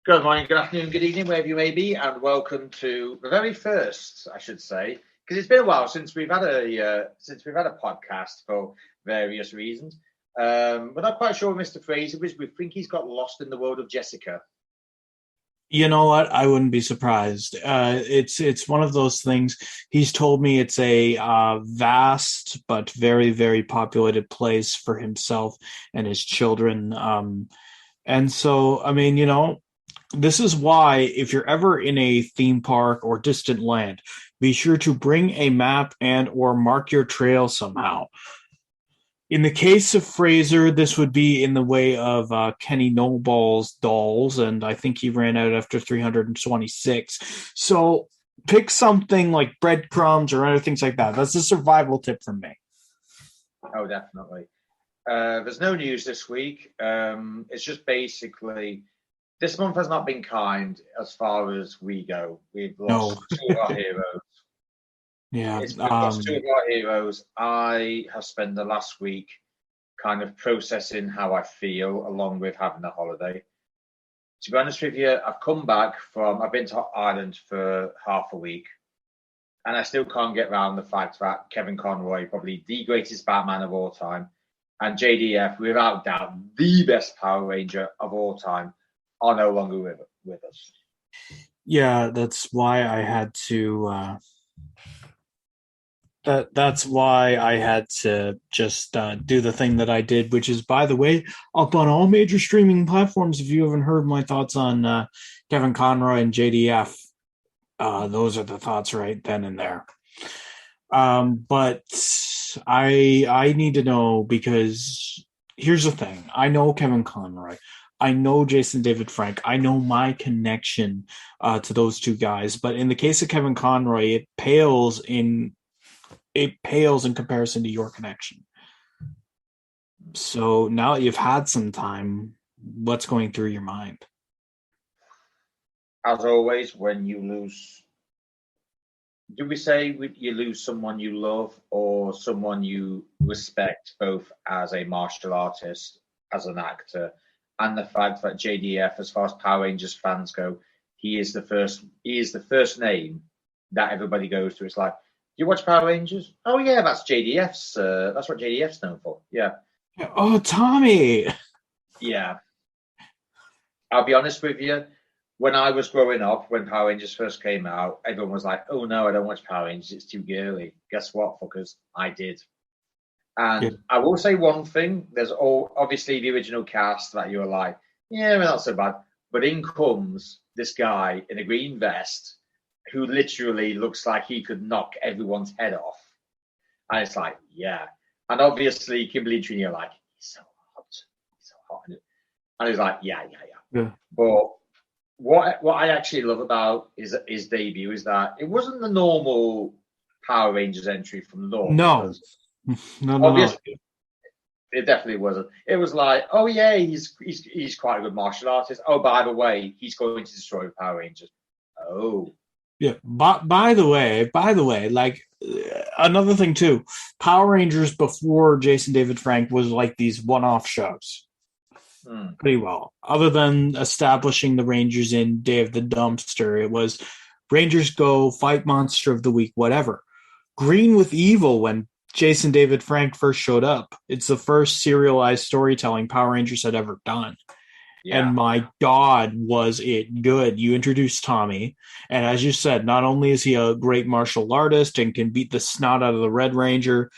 Good morning, good afternoon, good evening, wherever you may be, and welcome to the very first, I should say, because it's been a while since we've had a podcast for various reasons. We're not quite sure, Mr. Fraser, because we think he's got lost in the world of Jessica. You know what? I wouldn't be surprised. It's one of those things. He's told me it's a vast but very very populated place for himself and his children. And so, I mean, this is why if you're ever in a theme park or distant land, be sure to bring a map and or mark your trail somehow. In the case of Fraser, this would be in the way of Kenny Nobal's dolls, and I think he ran out after 326. So pick something like breadcrumbs or other things like that. That's a survival tip from me. Oh, definitely. There's no news this week. It's just basically this month has not been kind as far as we go. We've lost No. two of our heroes. Yeah. We've lost two of our heroes. I have spent the last week kind of processing how I feel along with having a holiday. To be honest with you, I've been to Ireland for half a week, and I still can't get around the fact that Kevin Conroy, probably the greatest Batman of all time, and JDF, without doubt, the best Power Ranger of all time, are no longer with us. Yeah, that's why I had to that's why I had to just do the thing that I did, which is, by the way, up on all major streaming platforms. If you haven't heard my thoughts on Kevin Conroy and JDF, those are the thoughts right then and there. But I need to know, because here's the thing. I know Kevin Conroy. I know Jason David Frank. I know my connection to those two guys. But in the case of Kevin Conroy, it pales in comparison to your connection. So now that you've had some time, what's going through your mind? As always, when you lose, do we say you lose someone you love or someone you respect, both as a martial artist, as an actor, and the fact that JDF, as far as Power Rangers fans go, he is the first name that everybody goes to. It's like, do you watch Power Rangers? Oh yeah, that's what JDF's known for. Yeah, Oh, Tommy! yeah. I'll be honest with you. When I was growing up, when Power Rangers first came out, everyone was like, "Oh no, I don't watch Power Rangers. It's too girly." Guess what, fuckers? I did. Yeah. And I will say one thing: there's obviously the original cast that you were like, "Yeah, well, not so bad." But in comes this guy in a green vest who literally looks like he could knock everyone's head off, and it's like, yeah. And obviously, Kimberly and Trini are like, he's so hot, and he's like, yeah, yeah, yeah. Yeah. But what I actually love about his debut is that it wasn't the normal Power Rangers entry from North, No. because No, no, no. obviously it definitely wasn't. It was like, oh yeah, he's quite a good martial artist. Oh, by the way, he's going to destroy the Power Rangers. Oh, Yeah. By the way, like, another thing too, Power Rangers before Jason David Frank was like these one-off shows. hmm. Pretty well. Other than establishing the Rangers in Day of the Dumpster, it was Rangers go, fight monster of the week, whatever. Green with Evil, when Jason David Frank first showed up. It's the first serialized storytelling Power Rangers had ever done. And Yeah, my God, was it good. You introduced Tommy. And as you said, not only is he a great martial artist and can beat the snot out of the Red Ranger,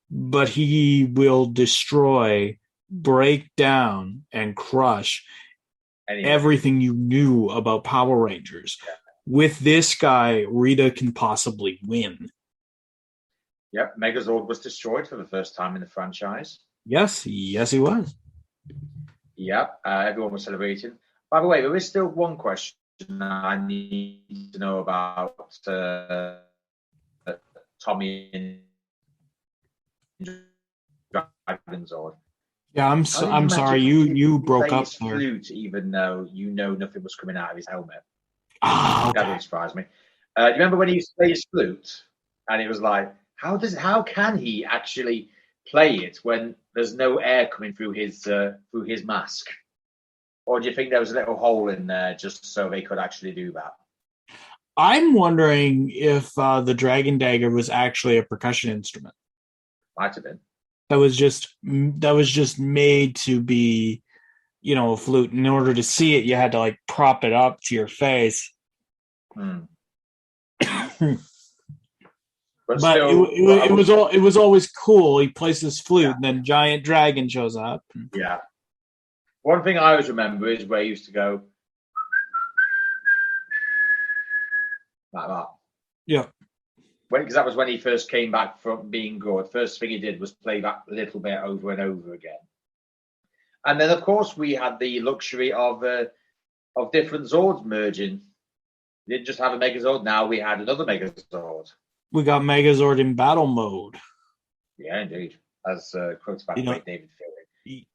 but he will destroy, break down, and crush anyone. everything you knew about Power Rangers. With this guy, Rita can possibly win. Yep, Megazord was destroyed for the first time in the franchise. Yes, yes, he was. Yep, everyone was celebrating. By the way, there is still one question I need to know about Tommy and Dragonzord. Yeah, How did he I'm sorry. magically You broke play up his there. flute even though you know nothing was coming out of his helmet? Ah, That okay. doesn't surprise me. Do you remember when he used to play his flute? And it was like, how can he actually play it when there's no air coming through his mask? Or do you think there was a little hole in there just so they could actually do that? I'm wondering if the Dragon Dagger was actually a percussion instrument Might have been. that was just made to be, a flute. In order to see it, you had to like prop it up to your face. But still, it was always cool. He plays this flute, and then giant dragon shows up. Yeah. One thing I always remember is where he used to go like that. Yeah. Because that was when he first came back from being good. First thing he did was play that little bit over and over again. And then, of course, we had the luxury of different Zords merging. We didn't just have a Megazord. Now we had another Megazord. We got Megazord in battle mode. Yeah, indeed. As quotes by great David Fury.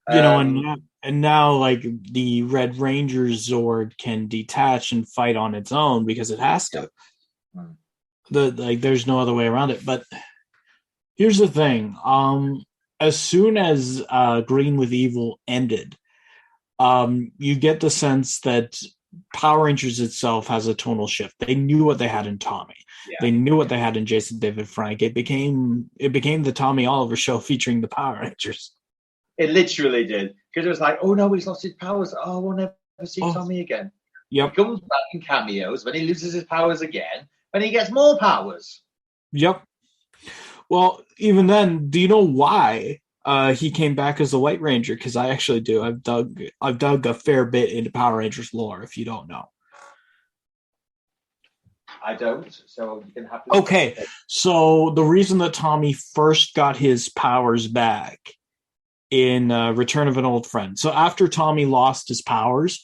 And now like the Red Ranger Zord can detach and fight on its own because it has to. There's no other way around it. But here's the thing. As soon as Green with Evil ended, you get the sense that Power Rangers itself has a tonal shift. They knew what they had in Tommy. Yeah. They knew what they had in Jason David Frank. It became the Tommy Oliver show featuring the Power Rangers. It literally did. Because it was like, oh no, he's lost his powers. Oh, we'll never see Tommy again. Yep. He comes back in cameos, when he loses his powers again, when he gets more powers. Yep. Well, even then, do you know why he came back as the White Ranger? Because I actually do. I've dug a fair bit into Power Rangers lore, if you don't know. I don't, so you can have to. Okay, so the reason that Tommy first got his powers back in Return of an Old Friend. So after Tommy lost his powers,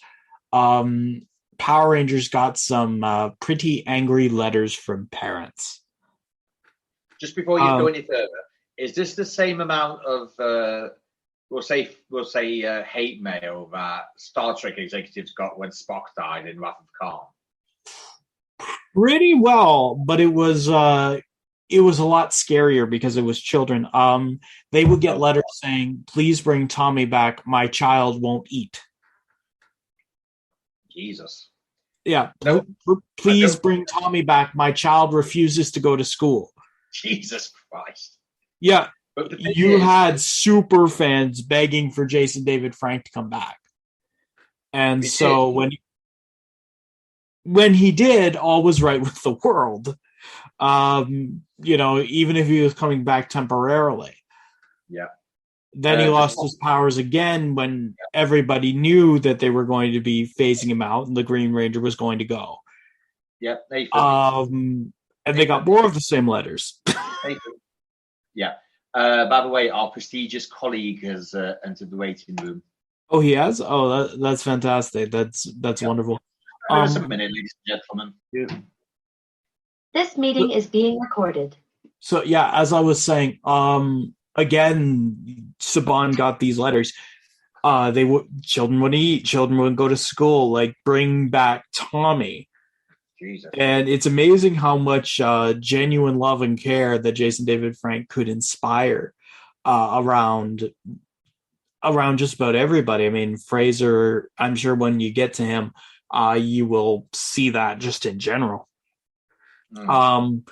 Power Rangers got some pretty angry letters from parents. Just before you go any further, is this the same amount of we'll say hate mail that Star Trek executives got when Spock died in Wrath of Khan? Pretty well, but it was a lot scarier because it was children. They would get letters saying, "Please bring Tommy back. My child won't eat." Jesus. Yeah. Please bring Tommy back. My child refuses to go to school. Jesus Christ. Yeah. You had super fans begging for Jason David Frank to come back. And so when he did, all was right with the world. Even if he was coming back temporarily. Yeah. Then he lost his powers again when everybody knew that they were going to be phasing him out and the Green Ranger was going to go. Yeah. And they got more of the same letters. Yeah. By the way, our prestigious colleague has entered the waiting room. Oh, he has? Oh, that's fantastic. That's wonderful. Just a minute, ladies and gentlemen. Yeah. This meeting is being recorded. So, yeah, as I was saying, again, Saban got these letters. Children would eat, children would go to school, like bring back Tommy. Jesus. And it's amazing how much genuine love and care that Jason David Frank could inspire around just about everybody. I mean, Fraser, I'm sure when you get to him, you will see that just in general. And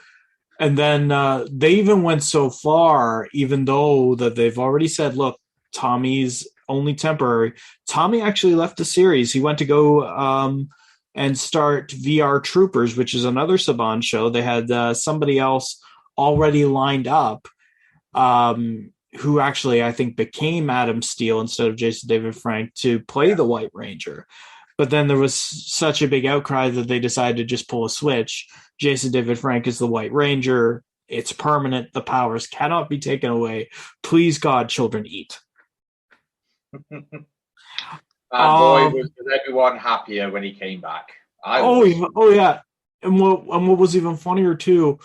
then they even went so far, even though that they've already said, look, Tommy's only temporary. Tommy actually left the series. He went to go and start VR Troopers, which is another Saban show. They had somebody else already lined up who actually, I think, became Adam Steele instead of Jason David Frank to play the White Ranger. But then there was such a big outcry that they decided to just pull a switch. Jason David Frank is the White Ranger. It's permanent. The powers cannot be taken away. Please, God, children eat. And boy, was everyone happier when he came back. Oh yeah. And what was even funnier too,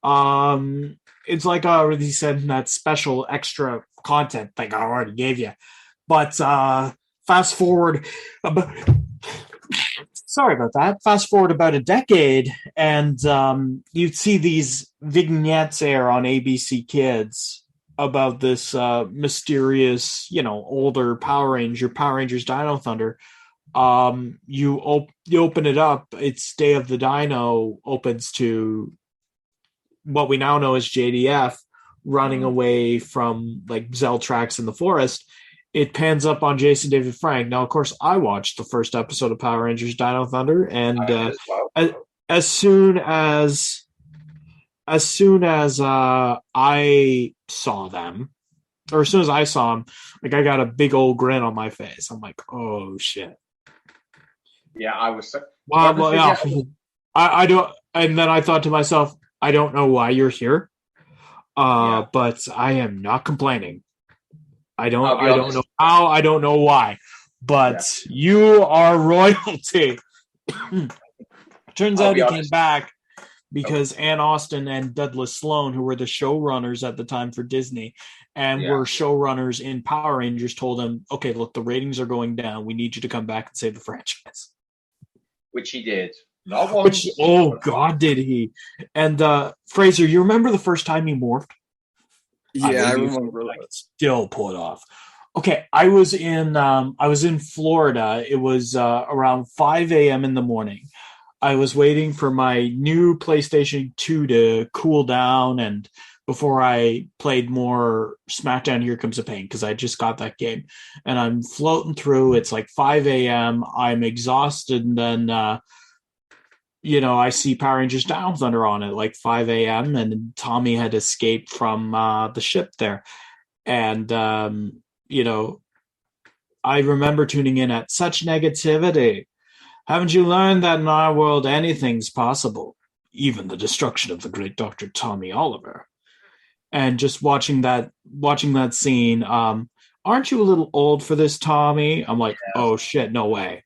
it's like I already said in that special extra content thing I already gave you. But fast forward sorry about that. Fast forward about a decade, and you'd see these vignettes air on ABC Kids about this mysterious, older Power Rangers Dino Thunder. you open it up. It's Day of the Dino opens to what we now know as JDF running away from like Zeltrax in the forest. It pans up on Jason David Frank. Now, of course, I watched the first episode of Power Rangers Dino Thunder, and as soon as I saw them, or as soon as I saw them, like I got a big old grin on my face. I'm like, oh shit. Yeah, I was. Well, yeah, I don't. And then I thought to myself, I don't know why you're here, but I am not complaining. I don't know how. I don't know why, but you are royalty. Turns out he came back because Ann Austin and Douglas Sloan, who were the showrunners at the time for Disney and were showrunners in Power Rangers, told him, okay, look, the ratings are going down. We need you to come back and save the franchise. Which he did. Not once. God, did he. And Fraser, you remember the first time he morphed? Yeah, I remember. I could still pull it off. Okay, I was in Florida. It was around 5 a.m. in the morning. I was waiting for my new PlayStation 2 to cool down, and before I played more SmackDown Here Comes the Pain, because I just got that game. And I'm floating through. It's like 5 a.m. I'm exhausted, and then I see Power Rangers Down Thunder on at like 5 a.m. and Tommy had escaped from the ship there. And, I remember tuning in at such negativity. Haven't you learned that in our world anything's possible? Even the destruction of the great Dr. Tommy Oliver. And just watching that scene, aren't you a little old for this, Tommy? I'm like, oh shit, no way.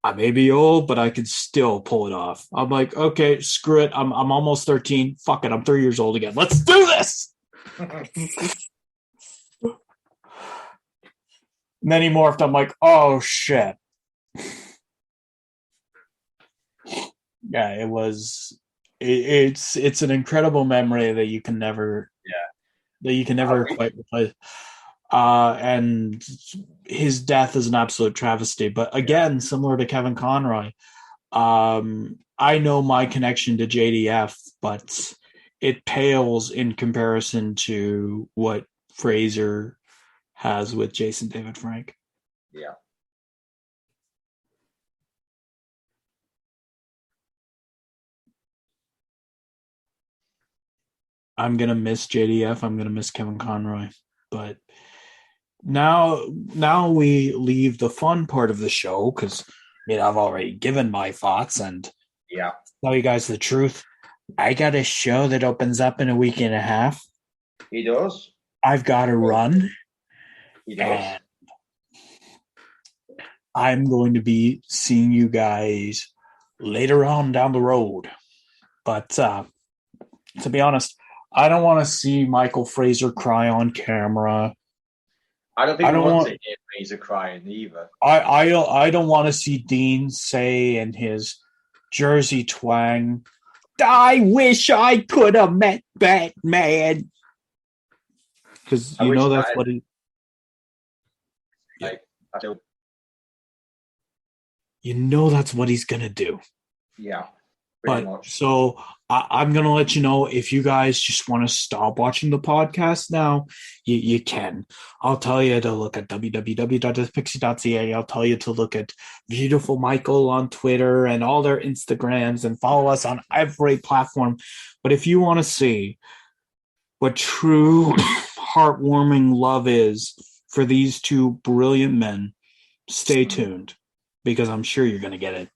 I may be old, but I can still pull it off. I'm like, okay, screw it. I'm almost 13. Fuck it. I'm 3 years old again. Let's do this. And then he morphed. I'm like, oh shit. Yeah, it was. It's an incredible memory that you can never. Quite replace. And his death is an absolute travesty. But again, similar to Kevin Conroy, I know my connection to JDF, but it pales in comparison to what Fraser has with Jason David Frank. Yeah. I'm going to miss JDF. I'm going to miss Kevin Conroy. But now we leave the fun part of the show because I've already given my thoughts and tell you guys the truth. I got a show that opens up in a week and a half. He does. I've got to run. He does. I'm going to be seeing you guys later on down the road. But to be honest, I don't want to see Michael Fraser cry on camera. I don't think I want to hear Fraser crying either. I don't want to see Dean say in his Jersey twang, I wish I could have met Batman. Because that's what he... that's what he's going to do. Yeah. But much. So I'm going to let you know if you guys just want to stop watching the podcast now, you can. I'll tell you to look at www.pixie.ca. I'll tell you to look at Beautiful Michael on Twitter and all their Instagrams and follow us on every platform. But if you want to see what true heartwarming love is for these two brilliant men, stay tuned because I'm sure you're going to get it.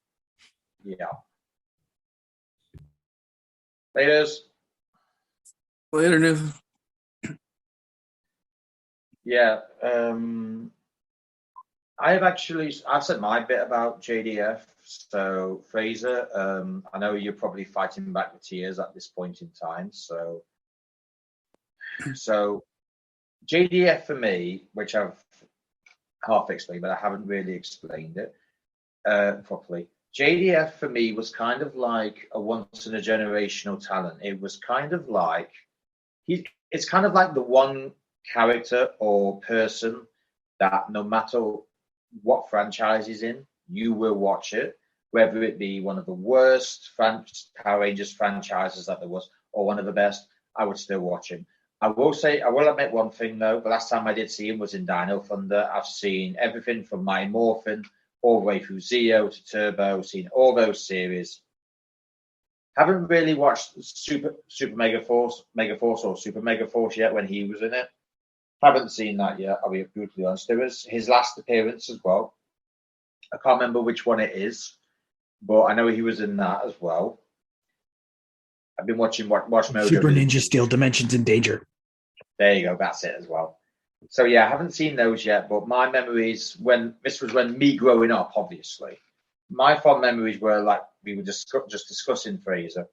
Yeah. Later, News. Yeah. I've said my bit about JDF. So Fraser, I know you're probably fighting back the tears at this point in time. So JDF for me, which I've half explained, but I haven't really explained it properly. JDF for me was kind of like a once in a generational talent. It was kind of like it's kind of like the one character or person that no matter what franchise he's in, you will watch it, whether it be one of the worst Power Rangers franchises that there was or one of the best. I would still watch him. I will admit one thing though. The last time I did see him was in Dino Thunder. I've seen everything from Mighty Morphin all the way through Zeo to Turbo. Seen all those series. Haven't really watched Super Mega Force or Super Mega Force yet when he was in it. Haven't seen that yet. I'll be brutally honest. There was his last appearance as well. I can't remember which one it is, but I know he was in that as well. I've been watching Watch Mojo. Super Ninja Steel Dimensions in Danger. There you go. That's it as well. So yeah, I haven't seen those yet, but my memories when me growing up, obviously, my fond memories were like we were just discussing Fraser.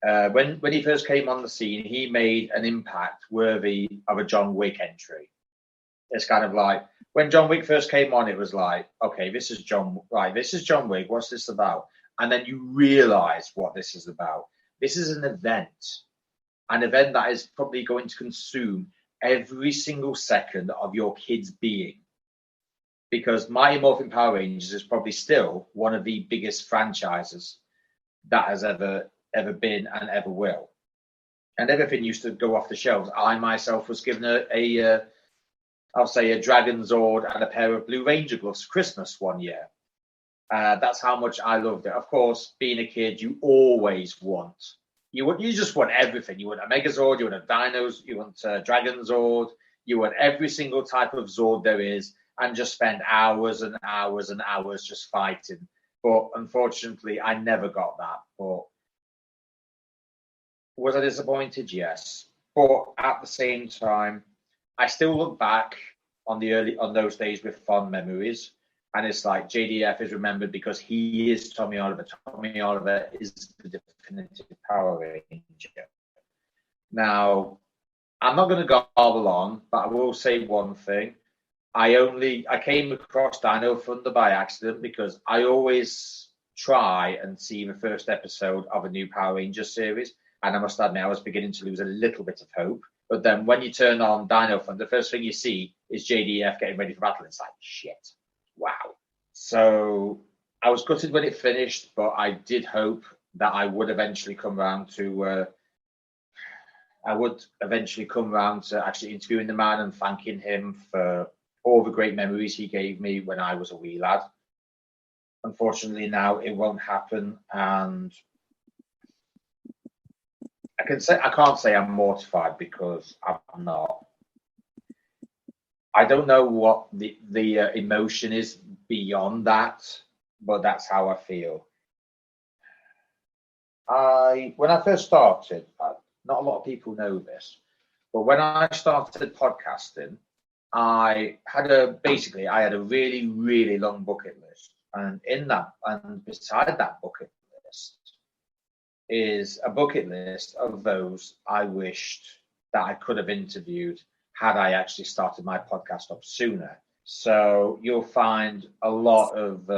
When he first came on the scene, he made an impact worthy of a John Wick entry. It's kind of like when John Wick first came on, it was like, okay, this is John Wick. What's this about? And then you realize what this is about. This is an event that is probably going to consume every single second of your kid's being. Because Mighty Morphin Power Rangers is probably still one of the biggest franchises that has ever been and ever will. And everything used to go off the shelves. I myself was given a Dragon Zord and a pair of Blue Ranger gloves for Christmas one year. That's how much I loved it. Of course, being a kid, you always you just want everything. You want a Megazord, you want a Dinos, you want a Dragon Zord, you want every single type of Zord there is, and just spend hours and hours and hours just fighting. But unfortunately, I never got that. But was I disappointed? Yes. But at the same time, I still look back on those days with fond memories. And it's like JDF is remembered because he is Tommy Oliver. Tommy Oliver is the definitive Power Ranger. Now, I'm not going to gobble on, but I will say one thing. I came across Dino Thunder by accident because I always try and see the first episode of a new Power Rangers series. And I must admit, I was beginning to lose a little bit of hope. But then when you turn on Dino Thunder, the first thing you see is JDF getting ready for battle. It's like, shit. Wow. So I was gutted when it finished, but I did hope that I would eventually come around to actually interviewing the man and thanking him for all the great memories he gave me when I was a wee lad. Unfortunately, now it won't happen, and I can't say I'm mortified because I'm not. I don't know what the emotion is beyond that, but that's how I feel. When I first started, not a lot of people know this, but when I started podcasting, I had a really, really long bucket list, and beside that bucket list is a bucket list of those I wished that I could have interviewed had I actually started my podcast up sooner. So you'll find a lot of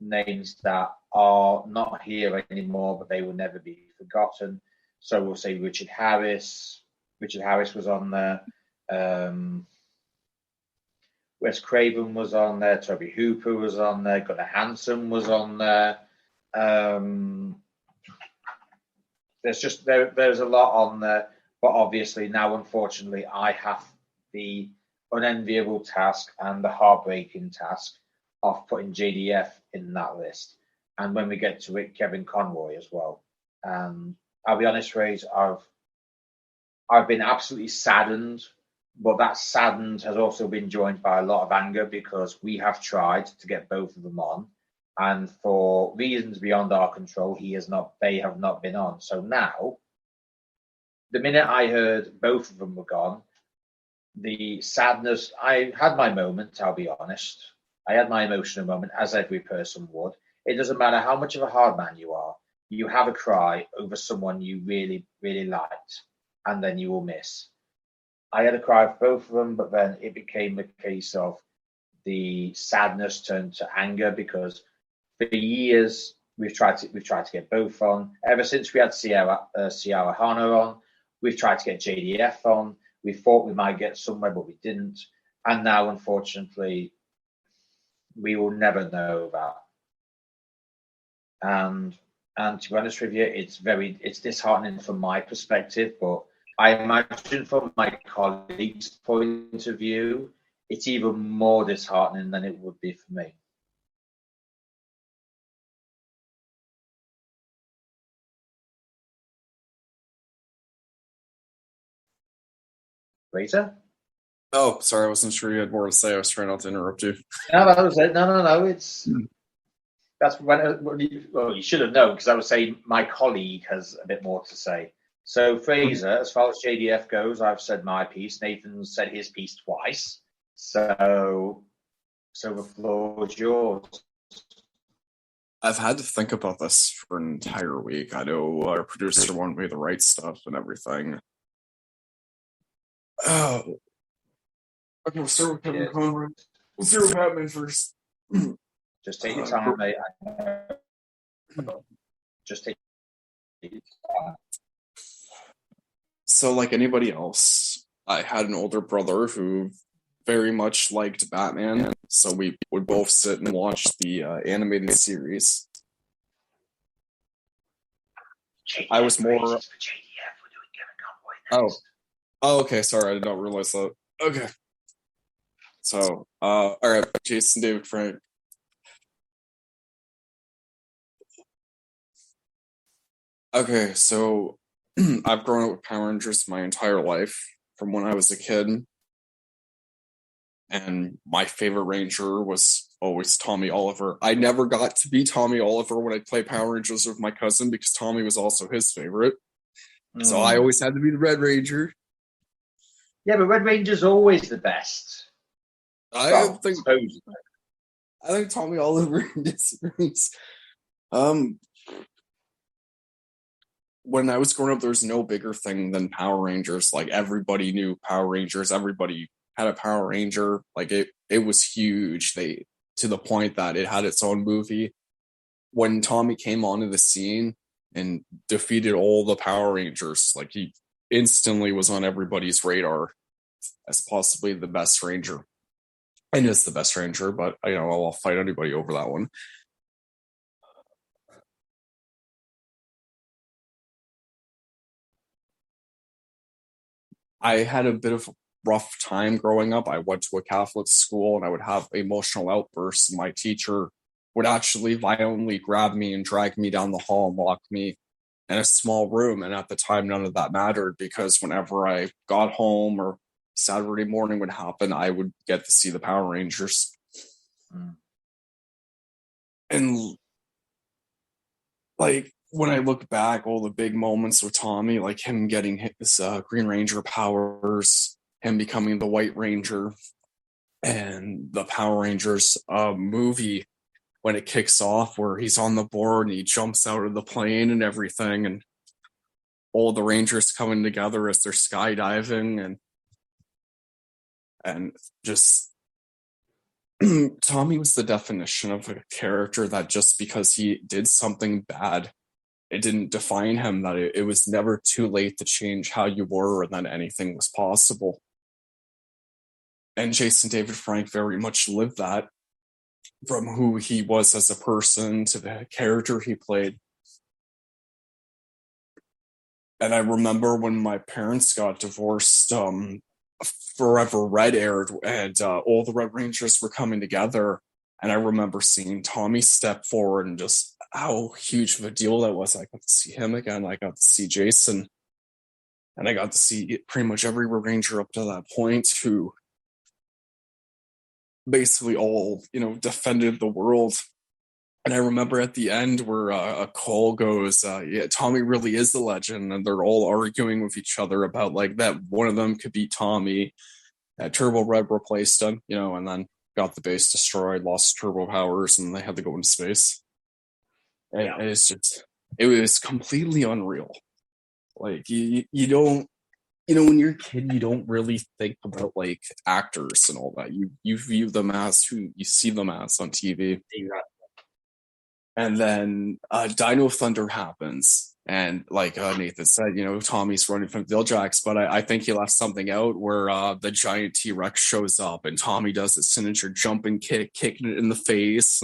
names that are not here anymore, but they will never be forgotten. So we'll say Richard Harris. Richard Harris was on there. Wes Craven was on there. Toby Hooper was on there. Gunnar Hansen was on there. There's a lot on there. But obviously now, unfortunately, I have the unenviable task and the heartbreaking task of putting JDF in that list. And when we get to it, Kevin Conroy as well. I'll be honest, Ray's, I've been absolutely saddened, but that saddened has also been joined by a lot of anger because we have tried to get both of them on. And for reasons beyond our control, they have not been on. So now, the minute I heard both of them were gone, the sadness, I had my moment, I'll be honest. I had my emotional moment, as every person would. It doesn't matter how much of a hard man you are, you have a cry over someone you really, really liked, and then you will miss. I had a cry for both of them, but then it became a case of the sadness turned to anger because for years we've tried to get both on. Ever since we had Ciara Hano on, we've tried to get JDF on. We thought we might get somewhere, but we didn't. And now, unfortunately, we will never know that. And to be honest with you, it's disheartening from my perspective, but I imagine from my colleagues' point of view, it's even more disheartening than it would be for me. Rita? Oh, sorry, I wasn't sure you had more to say. I was trying not to interrupt you. No, that was it. No. That's you should have known, because I was saying my colleague has a bit more to say. So Fraser, as far as JDF goes, I've said my piece. Nathan said his piece twice. So the floor is yours. I've had to think about this for an entire week. I know our producer wanted me to write stuff and everything. Oh. Okay, we'll start with Kevin Conroy. We'll start with Batman first. Just take your time, mate. Just take your time. So, like anybody else, I had an older brother who very much liked Batman, so we would both sit and watch the animated series. I was more... Oh, okay, sorry, I did not realize that. Okay. So, all right, Jason David Frank. Okay, so I've grown up with Power Rangers my entire life, from when I was a kid. And my favorite Ranger was always Tommy Oliver. I never got to be Tommy Oliver when I played Power Rangers with my cousin, because Tommy was also his favorite. So I always had to be the Red Ranger. Yeah, but Red Ranger's always the best. I think Tommy Oliver disagrees. When I was growing up, there was no bigger thing than Power Rangers. Like, everybody knew Power Rangers. Everybody had a Power Ranger. Like, it was huge. To the point that it had its own movie. When Tommy came onto the scene and defeated all the Power Rangers, like, he instantly was on everybody's radar as possibly the best Ranger. And is the best Ranger, but I'll fight anybody over that one. I had a bit of a rough time growing up. I went to a Catholic school and I would have emotional outbursts. My teacher would actually violently grab me and drag me down the hall and lock me in a small room. And at the time, none of that mattered, because whenever I got home or Saturday morning would happen, I would get to see the Power Rangers. And like, when I look back, all the big moments with Tommy, like him getting his Green Ranger powers, him becoming the White Ranger, and the Power Rangers movie, when it kicks off, where he's on the board and he jumps out of the plane and everything, and all the Rangers coming together as they're skydiving, and just Tommy was the definition of a character that just because he did something bad, it didn't define him, that it was never too late to change how you were, and that anything was possible. And Jason David Frank very much lived that, from who he was as a person to the character he played. And I remember when my parents got divorced, Forever Red aired, and all the Red Rangers were coming together. And I remember seeing Tommy step forward, and just how huge of a deal that was. I got to see him again. I got to see Jason. And I got to see pretty much every Ranger up to that point who basically all, defended the world. And I remember at the end where a call goes, Tommy really is the legend. And they're all arguing with each other about like that one of them could beat Tommy. Turbo Red replaced him, and then got the base destroyed, lost turbo powers, and they had to go into space. And it was completely unreal. Like, you don't, when you're a kid, you don't really think about like actors and all that. You view them as who you see them as on TV. And then Dino Thunder happens, And like Nathan said, Tommy's running from Viljax, but I think he left something out where the giant T-Rex shows up and Tommy does his signature jumping kick, kicking it in the face.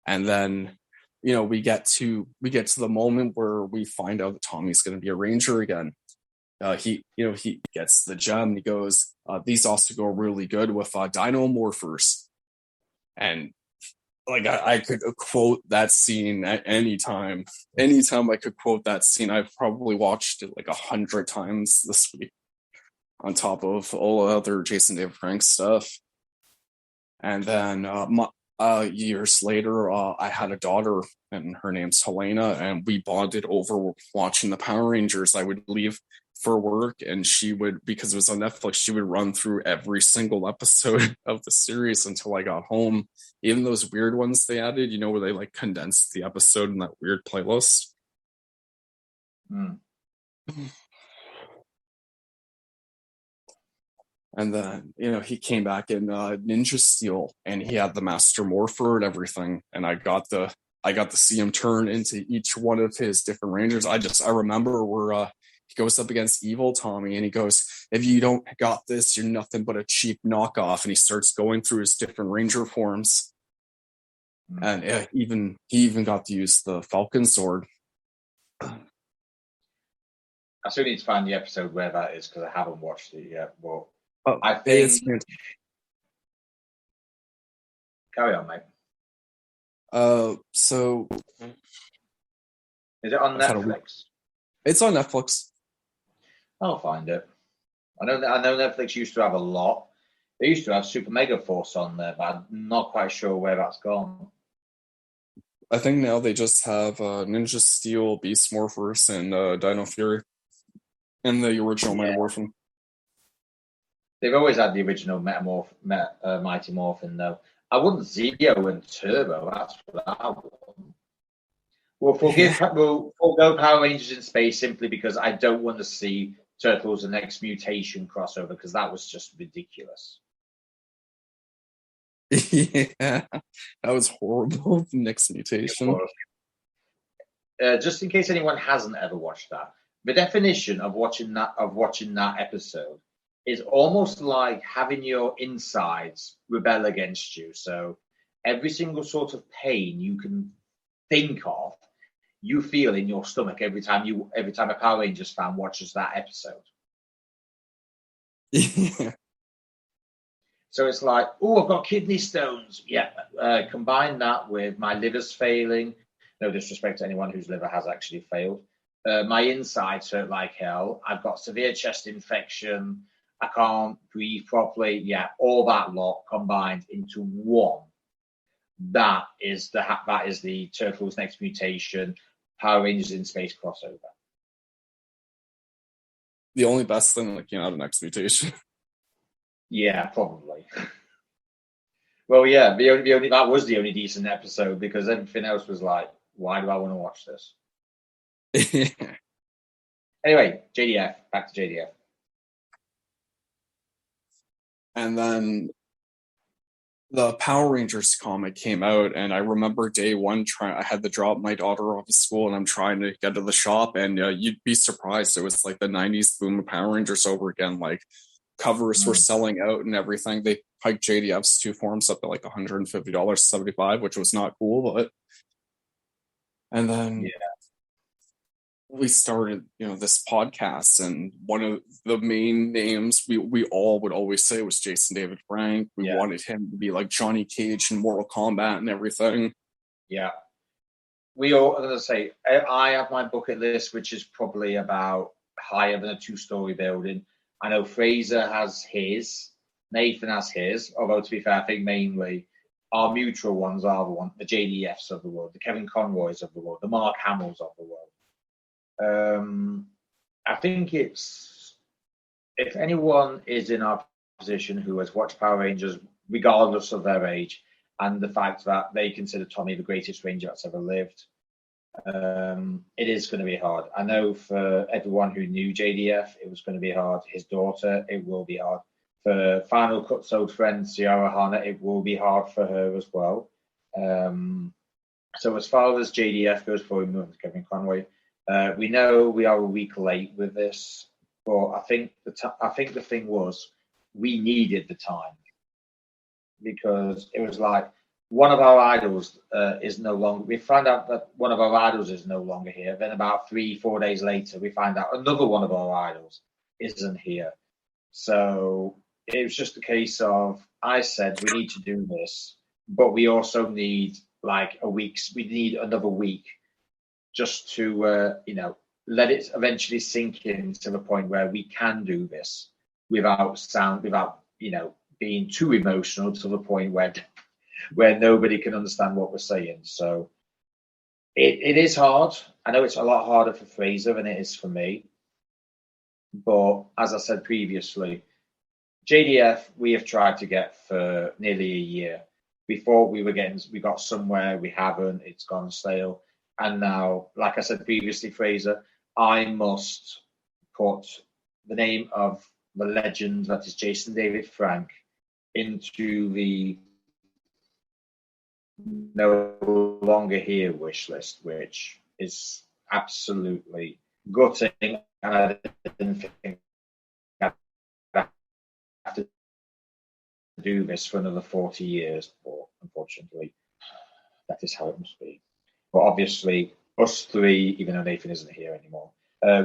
And then, we get to the moment where we find out that Tommy's going to be a ranger again. He gets the gem. He goes, these also go really good with dino morphers. And like I could quote that scene at any time. Anytime I could quote that scene, I've probably watched it like 100 times this week, on top of all other Jason David Frank stuff. And then years later, I had a daughter, and her name's Helena, and we bonded over watching the Power Rangers. I would leave for work, and she would, because it was on Netflix, she would run through every single episode of the series until I got home. Even those weird ones they added, where they like condensed the episode in that weird playlist. And then, he came back in Ninja Steel, and he had the Master Morpher and everything. And I got to see him turn into each one of his different Rangers. I remember where he goes up against Evil Tommy, and he goes, "If you don't got this, you're nothing but a cheap knockoff." And he starts going through his different Ranger forms. And he even got to use the Falcon sword. I still need to find the episode where that is, because I haven't watched it yet. But I think carry on, mate. So is it on Netflix? It's on Netflix. I'll find it. I know Netflix used to have a lot. They used to have Super Mega Force on there, but I'm not quite sure where that's gone. I think now they just have Ninja Steel, Beast Morphers, and Dino Fury, and the original Metamorphin. They've always had the original Mighty Morphin, though. I want Zeo and Turbo. That's what I want. We'll forego Power Rangers in Space simply because I don't want to see Turtles the Next Mutation crossover, because that was just ridiculous. Yeah, that was horrible. The Next Mutation. Just in case anyone hasn't ever watched that, the definition of watching that episode is almost like having your insides rebel against you. So every single sort of pain you can think of, you feel in your stomach every time a Power Rangers fan watches that episode. Yeah. So it's like, oh, I've got kidney stones. Yeah. Combine that with my liver's failing. No disrespect to anyone whose liver has actually failed. My insides hurt like hell. I've got severe chest infection. I can't breathe properly. Yeah, all that lot combined into one. That is the Turtles Next Mutation, Power Rangers in Space crossover. The only best thing that came out of Next Mutation. Yeah, probably. Well, yeah, the only that was the only decent episode, because everything else was like, why do I want to watch this? Anyway, JDF. Back to JDF. And then the Power Rangers comic came out, and I remember day one I had to drop my daughter off at school, and I'm trying to get to the shop, and you'd be surprised. It was like the 90s boom of Power Rangers over again. Like, covers were selling out and everything. They hiked JDF's 2 forms up to like $150.75, which was not cool, but and then we started, this podcast, and one of the main names we all would always say was Jason David Frank. We wanted him to be like Johnny Cage in Mortal Kombat and everything. Yeah. We all, I'm going to say, I have my bucket list, which is probably about higher than a 2-story building. I know Fraser has his, Nathan has his, although to be fair, I think mainly our mutual ones are the JDFs of the world, the Kevin Conroys of the world, the Mark Hamills of the world. I think it's, if anyone is in our position who has watched Power Rangers, regardless of their age, and the fact that they consider Tommy the greatest Ranger that's ever lived, it is going to be hard. I know for everyone who knew JDF, it was going to be hard. His daughter, it will be hard. For Final Cut's old friend, Ciara Hana, it will be hard for her as well. So as far as JDF goes for Kevin Conway, we know we are a week late with this, but I think the thing was we needed the time because it was like one of our idols is no longer. We found out that one of our idols is no longer here. Then about 3-4 days later, we find out another one of our idols isn't here. So it was just a case of I said we need to do this, but we also need like a week's. We need another week just to let it eventually sink in to the point where we can do this without being too emotional to the point where nobody can understand what we're saying. So it is hard. I know it's a lot harder for Fraser than it is for me. But as I said previously, JDF we have tried to get for nearly a year. We thought we got somewhere, we haven't, it's gone stale. And now, like I said previously, Fraser, I must put the name of the legend that is Jason David Frank into the no longer here wish list, which is absolutely gutting. And I didn't think I'd have to do this for another 40 years, but unfortunately, that is how it must be. But obviously, us three, even though Nathan isn't here anymore,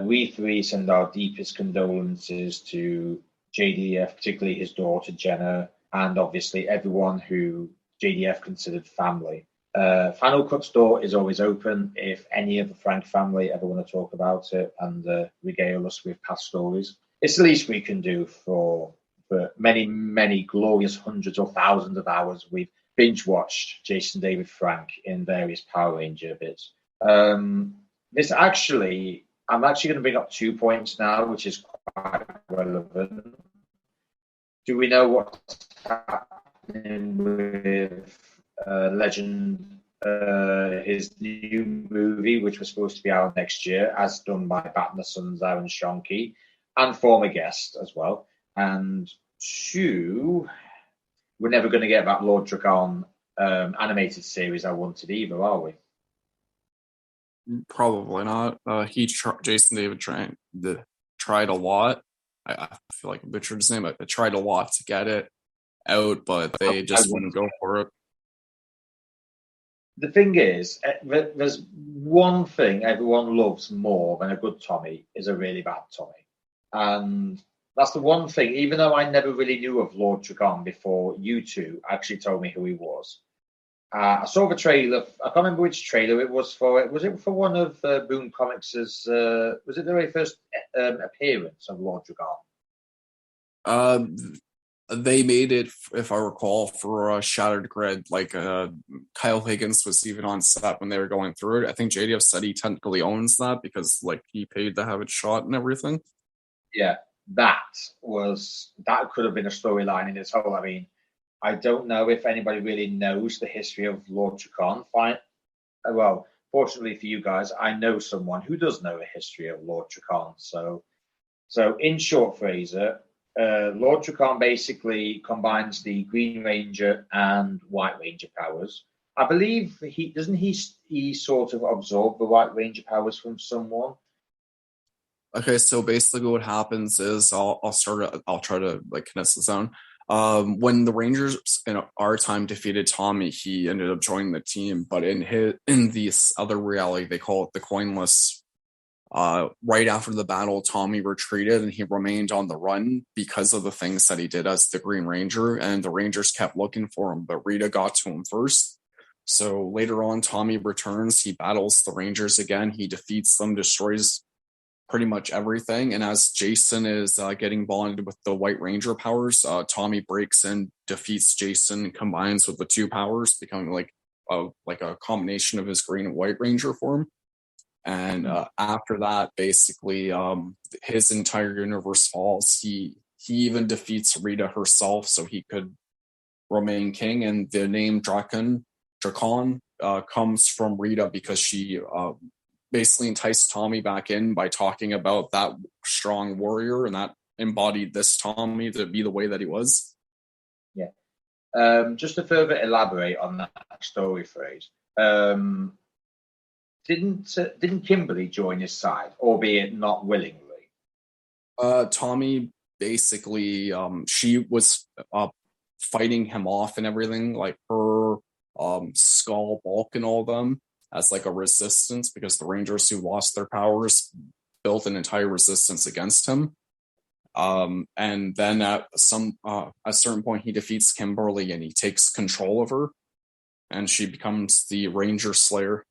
we three send our deepest condolences to JDF, particularly his daughter Jenna, and obviously everyone who JDF considered family. Finalcut's door is always open if any of the Frank family ever want to talk about it and regale us with past stories. It's the least we can do for many, many glorious hundreds or thousands of hours we've binge watched Jason David Frank in various Power Ranger bits. I'm actually going to bring up 2 points now, which is quite relevant. Do we know what's happening with Legend, his new movie, which was supposed to be out next year, as done by Batman Sons Aaron Schonke, and former guest as well? And 2, we're never going to get that Lord Dragon animated series I wanted either, are we? Probably not. Jason David tried a lot. I feel like I butchered his name. I tried a lot to get it out, but they just wouldn't go for it. The thing is, there's one thing everyone loves more than a good Tommy is a really bad Tommy. And that's the one thing, even though I never really knew of Lord Dragon before you two actually told me who he was. I saw the trailer. I can't remember which trailer it was for. Was it for one of Boom Comics' was it the very first appearance of Lord Dragon? They made it, if I recall, for Shattered Grid. Like Kyle Higgins was even on set when they were going through it. I think JDF said he technically owns that because like he paid to have it shot and everything. Yeah, that could have been a storyline in its whole. I mean, I don't know if anybody really knows the history of Lord Dragon. Fine. Well, fortunately for you guys, I know someone who does know the history of Lord Dragon. So in short, Fraser, Lord Dragon basically combines the Green Ranger and White Ranger powers. I believe he sort of absorb the White Ranger powers from someone. Okay, so basically what happens is I'll try to like condense this down. When the Rangers in our time defeated Tommy, he ended up joining the team. But in this other reality, they call it the Coinless. Right after the battle, Tommy retreated and he remained on the run because of the things that he did as the Green Ranger. And the Rangers kept looking for him, but Rita got to him first. So later on, Tommy returns. He battles the Rangers again. He defeats them, destroys pretty much everything. And as Jason is getting bonded with the White Ranger powers, Tommy breaks in, defeats Jason, and combines with the two powers, becoming like a combination of his Green and White Ranger form. And after that, basically, his entire universe falls. He even defeats Rita herself, so he could remain king. And the name Drakon comes from Rita because she basically enticed Tommy back in by talking about that strong warrior, and that embodied this Tommy to be the way that he was. Yeah. Just to further elaborate on that story phrase, Didn't Kimberly join his side, albeit not willingly? Tommy basically, she was fighting him off and everything, like her, Skull, Bulk, and all of them as like a resistance, because the Rangers who lost their powers built an entire resistance against him. And then at a certain point, he defeats Kimberly and he takes control of her, and she becomes the Ranger Slayer.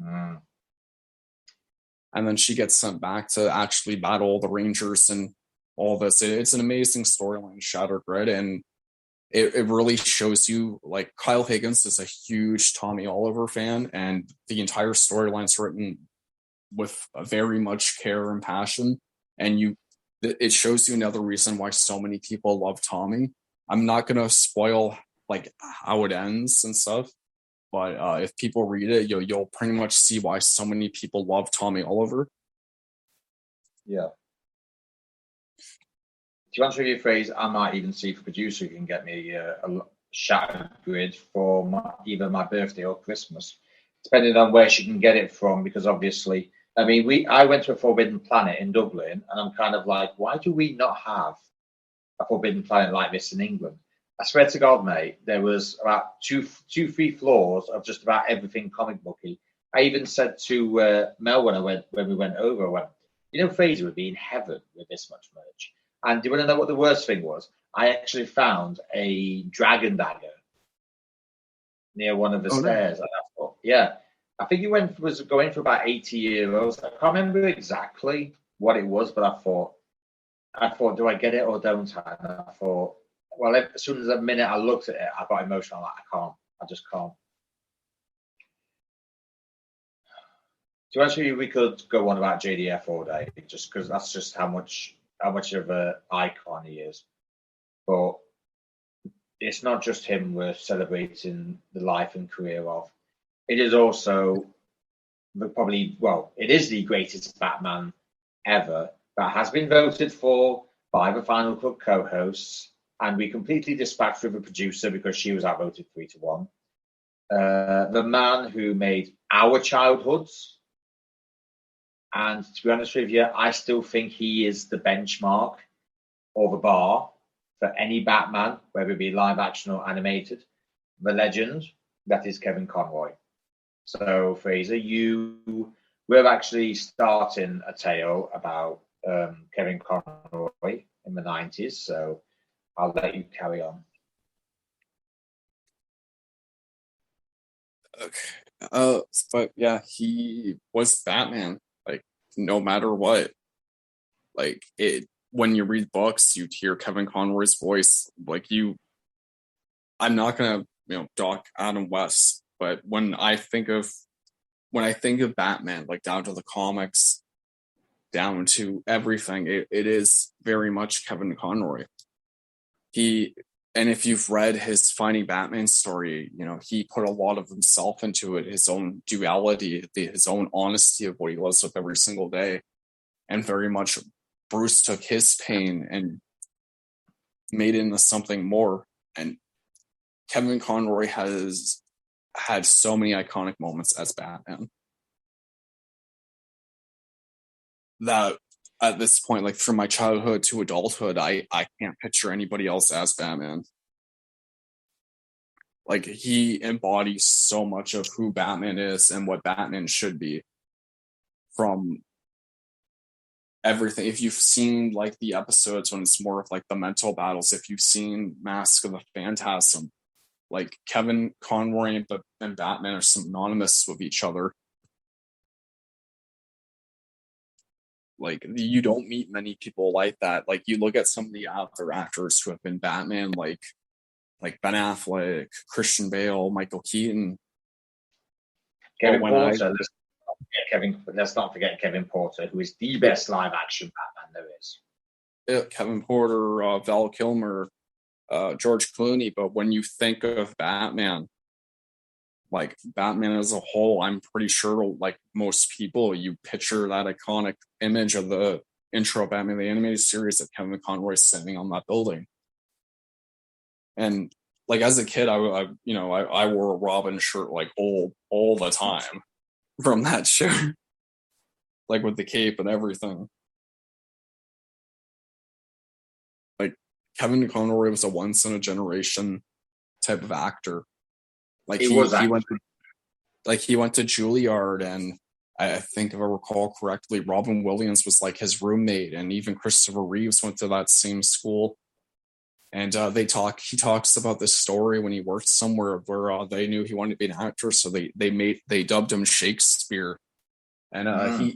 Mm. And then she gets sent back to actually battle the Rangers and all this. It's an amazing storyline, Shattered Grid, and it really shows you, like, Kyle Higgins is a huge Tommy Oliver fan, and the entire storyline's written with very much care and passion, and it shows you another reason why so many people love Tommy. I'm not gonna spoil like how it ends and stuff, but if people read it, you'll pretty much see why so many people love Tommy Oliver. Yeah. To answer your phrase, I might even see if a producer can get me a Shattered Grid for either my birthday or Christmas, depending on where she can get it from. Because obviously, I mean, I went to a Forbidden Planet in Dublin, and I'm kind of like, why do we not have a Forbidden Planet like this in England? I swear to God, mate, there was about two, 3 floors of just about everything comic booky. I even said to Mel when we went over, I went, Fraser would be in heaven with this much merch. And do you want to know what the worst thing was? I actually found a dragon dagger near one of the stairs. And I thought, yeah, I think it was going for about 80 euros. I can't remember exactly what it was, but I thought, do I get it or don't I? And I thought, well, as soon as the minute I looked at it, I got emotional. I just can't. To answer you, we could go on about JDF all day, just because that's just how much of an icon he is. But it's not just him we're celebrating the life and career of. It is also it is the greatest Batman ever, that has been voted for by the Final Cut co-hosts, and we completely dispatched with the producer because she was outvoted 3-1. The man who made our childhoods, and to be honest with you, I still think he is the benchmark or the bar for any Batman, whether it be live action or animated. The legend, that is Kevin Conroy. So, Fraser, we're actually starting a tale about Kevin Conroy in the 90s, so I'll let you carry on. Okay. But yeah, he was Batman. Like, no matter what. Like, when you read books, you hear Kevin Conroy's voice. Like, I'm not gonna, dock Adam West, but when I think of Batman, like down to the comics, down to everything, it is very much Kevin Conroy. And if you've read his Finding Batman story, he put a lot of himself into it, his own duality, his own honesty of what he lives with every single day. And very much Bruce took his pain and made it into something more. And Kevin Conroy has had so many iconic moments as Batman that at this point, like from my childhood to adulthood, I can't picture anybody else as Batman. Like, he embodies so much of who Batman is and what Batman should be, from everything. If you've seen like the episodes when it's more of like the mental battles, if you've seen Mask of the Phantasm, like Kevin Conroy and Batman are synonymous with each other. Like, you don't meet many people like that. Like, you look at some of the other actors who have been Batman, like Ben Affleck, Christian Bale, Michael Keaton. Kevin Porter. Let's not forget Kevin Porter, who is the best live action Batman there is. Yeah, Kevin Porter, Val Kilmer, George Clooney. But when you think of Batman, like Batman as a whole, I'm pretty sure, like most people, you picture that iconic image of the intro of Batman the Animated Series of Kevin Conroy sitting on that building. And like as a kid, I wore a Robin shirt like all the time from that show, like with the cape and everything. Like Kevin Conroy was a once in a generation type of actor. Like he went to Juilliard, and I think if I recall correctly, Robin Williams was like his roommate, and even Christopher Reeves went to that same school. And he talks about this story when he worked somewhere where they knew he wanted to be an actor, so they dubbed him Shakespeare. And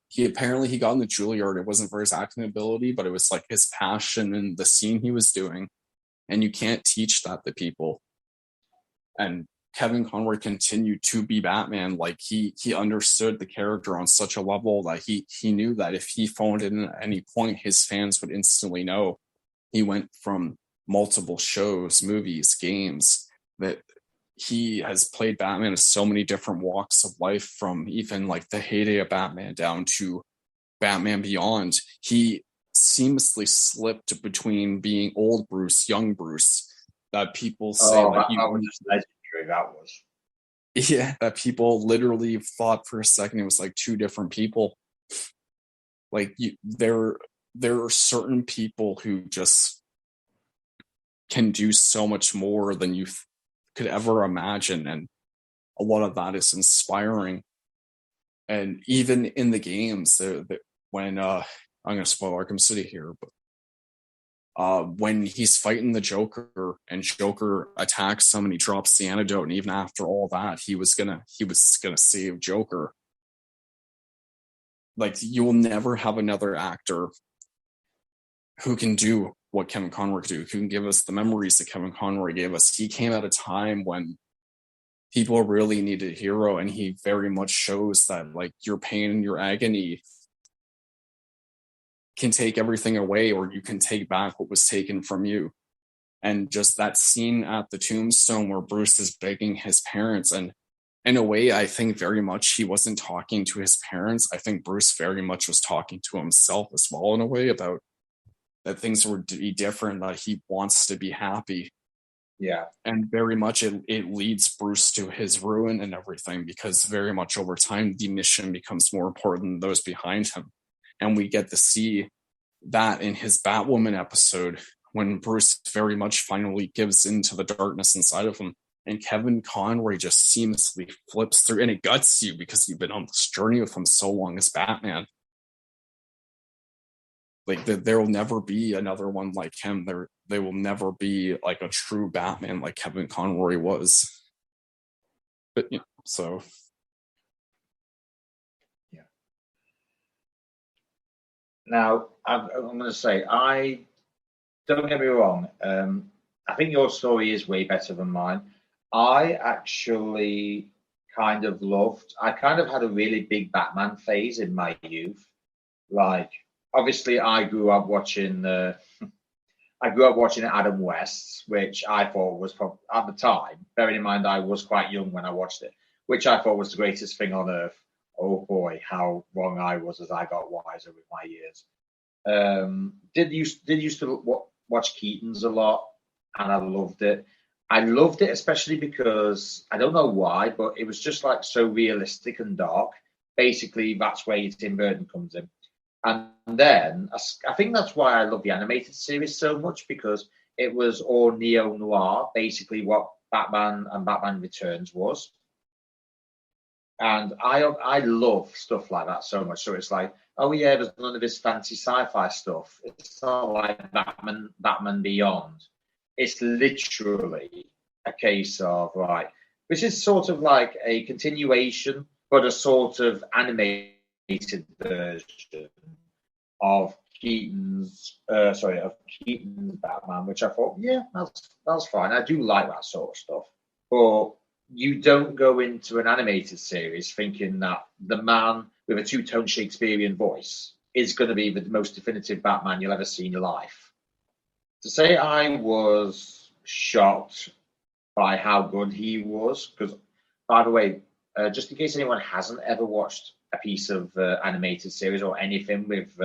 he apparently he got in the Juilliard. It wasn't for his acting ability, but it was like his passion and the scene he was doing. And you can't teach that to people. And Kevin Conroy continued to be Batman. Like he understood the character on such a level that he knew that if he phoned in at any point, his fans would instantly know. He went from multiple shows, movies, games, that he has played Batman in so many different walks of life, from even like the heyday of Batman down to Batman Beyond. He seamlessly slipped between being old Bruce, young Bruce, that people say that was just legendary, that was. Yeah, that people literally thought for a second it was like two different people. Like there are certain people who just can do so much more than you could ever imagine, and a lot of that is inspiring. And even in the games, when I'm going to spoil Arkham City here, but when he's fighting the Joker and Joker attacks him and he drops the antidote, and even after all that, he was gonna save Joker. Like, you will never have another actor who can do what Kevin Conroy could do, who can give us the memories that Kevin Conroy gave us. He came at a time when people really needed a hero, and he very much shows that, like, your pain and your agony can take everything away, or you can take back what was taken from you. And just that scene at the tombstone where Bruce is begging his parents, and in a way, I think very much he wasn't talking to his parents. I think Bruce very much was talking to himself as well, in a way, about that things would be different, that he wants to be happy. Yeah. And very much it leads Bruce to his ruin and everything, because very much over time, the mission becomes more important than those behind him. And we get to see that in his Batwoman episode, when Bruce very much finally gives into the darkness inside of him. And Kevin Conroy just seamlessly flips through, and it guts you because you've been on this journey with him so long as Batman. Like, there will never be another one like him. They will never be like a true Batman like Kevin Conroy was. But so yeah. Now I'm going to say, don't get me wrong. I think your story is way better than mine. I actually I kind of had a really big Batman phase in my youth. Like, obviously, I grew up watching Adam West, which I thought was, at the time, bearing in mind I was quite young when I watched it, which I thought was the greatest thing on earth. Oh boy, how wrong I was as I got wiser with my years. Did used to watch Keaton's a lot, and I loved it. I loved it especially because, I don't know why, but it was just like so realistic and dark. Basically, that's where Tim Burton comes in. And then I think that's why I love the animated series so much, because it was all neo-noir, basically what Batman and Batman Returns was. And I love stuff like that so much. So it's like, oh yeah, there's none of this fancy sci-fi stuff. It's not like Batman Beyond. It's literally a case of, right, this is sort of like a continuation, but a sort of animated version of Keaton's Batman, which I thought, yeah, that's fine. I do like that sort of stuff. But you don't go into an animated series thinking that the man with a two-tone Shakespearean voice is going to be the most definitive Batman you'll ever see in your life. To say I was shocked by how good he was, because, by the way, just in case anyone hasn't ever watched a piece of animated series or anything with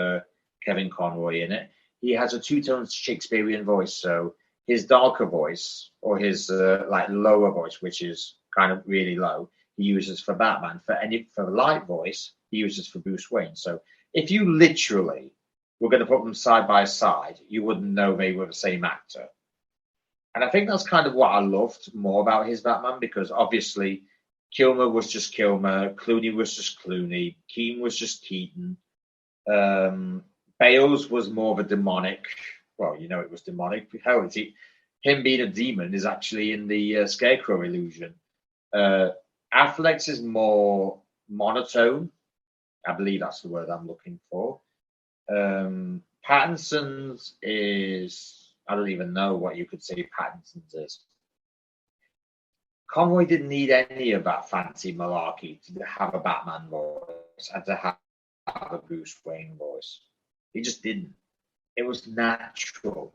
Kevin Conroy in it, he has a two-tone Shakespearean voice, so his darker voice or his like lower voice, which is kind of really low, he uses for Batman. For light voice, he uses for Bruce Wayne. So if you literally were going to put them side by side, you wouldn't know they were the same actor. And I think that's kind of what I loved more about his Batman, because obviously Kilmer was just Kilmer, Clooney was just Clooney, Keaton was just Keaton. Bales was more of a demonic. Well, it was demonic. Hell, him being a demon is actually in the Scarecrow illusion. Affleck's is more monotone. I believe that's the word I'm looking for. Pattinson's is, I don't even know what you could say Pattinson's is. Conroy didn't need any of that fancy malarkey to have a Batman voice and to have a Bruce Wayne voice. He just didn't. It was natural.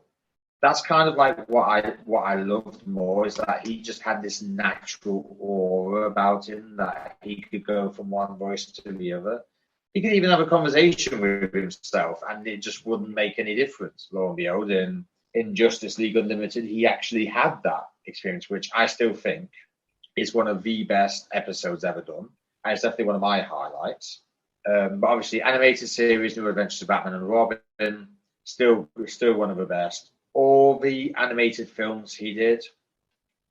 That's kind of like what I loved more, is that he just had this natural aura about him, that he could go from one voice to the other. He could even have a conversation with himself and it just wouldn't make any difference. Lo and behold, in Justice League Unlimited, he actually had that experience, which I still think is one of the best episodes ever done. And it's definitely one of my highlights. But obviously, animated series, New Adventures of Batman and Robin, still one of the best. All the animated films he did.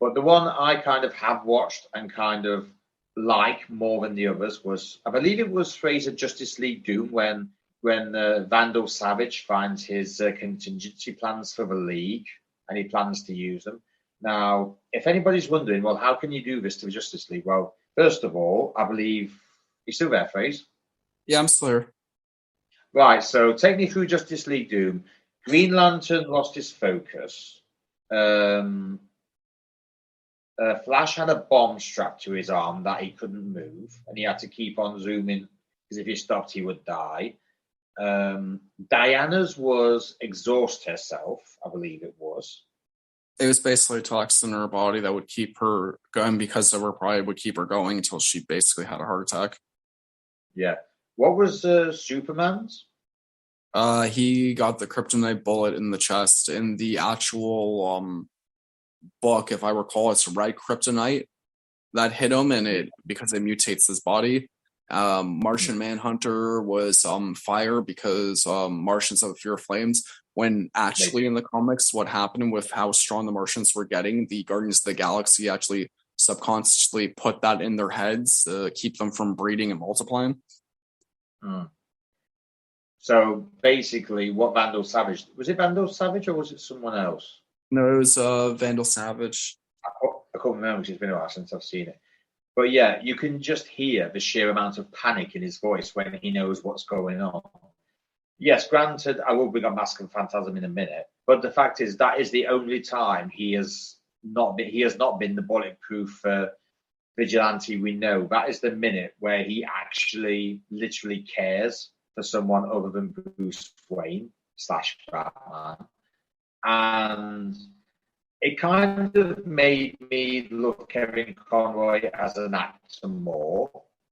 But the one I kind of have watched and kind of like more than the others was, I believe it was Fraser Justice League Doom, when Vandal Savage finds his contingency plans for the League and he plans to use them. Now, if anybody's wondering, well, how can you do this to the Justice League? Well, first of all, I believe you're still there, Fraser. Yeah, I'm still here. Right, so take me through Justice League Doom. Green Lantern lost his focus. Flash had a bomb strapped to his arm that he couldn't move, and he had to keep on zooming because if he stopped, he would die. Diana's was exhaust herself, I believe it was. It was basically a toxin in her body that would keep her going, because of her pride would keep her going until she basically had a heart attack. Yeah. What was Superman's? He got the kryptonite bullet in the chest. In the actual book, if I recall, it's red kryptonite that hit him, and it because it mutates his body. Martian Manhunter was fire, because Martians have a fear of flames. When actually in the comics, what happened with how strong the Martians were getting, the Guardians of the Galaxy actually subconsciously put that in their heads to keep them from breeding and multiplying. So basically, what Vandal Savage, was it Vandal Savage or was it someone else? No, it was Vandal Savage. I can't remember because it's been a while since I've seen it. But yeah, you can just hear the sheer amount of panic in his voice when he knows what's going on. Yes, granted, I will bring up Mask of Phantasm in a minute, but the fact is that is the only time he has not been the bulletproof vigilante we know. That is the minute where he actually literally cares for someone other than Bruce Wayne / Batman. And it kind of made me love Kevin Conroy as an actor more,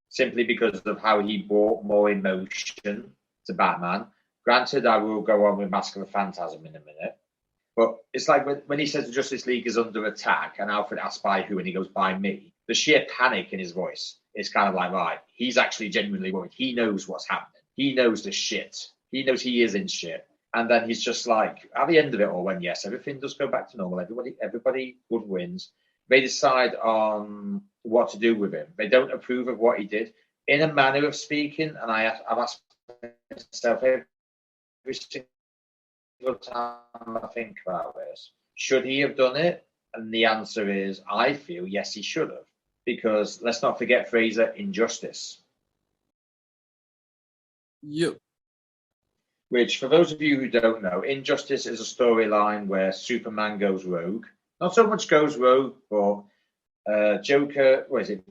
simply because of how he brought more emotion to Batman. Granted, I will go on with Mask of the Phantasm in a minute, but it's like when he says the Justice League is under attack and Alfred asks by who and he goes by me, the sheer panic in his voice is kind of like, right, he's actually genuinely worried. He knows what's happening. He knows the shit. He knows he is in shit. And then he's just like, at the end of it all, when yes, everything does go back to normal, everybody good wins, they decide on what to do with him. They don't approve of what he did. In a manner of speaking, and I've asked myself every single time I think about this, should he have done it? And the answer is, I feel, yes, he should have. Because let's not forget Fraser, Injustice. Yep. Which, for those of you who don't know, Injustice is a storyline where Superman goes rogue. Not so much goes rogue, but Joker,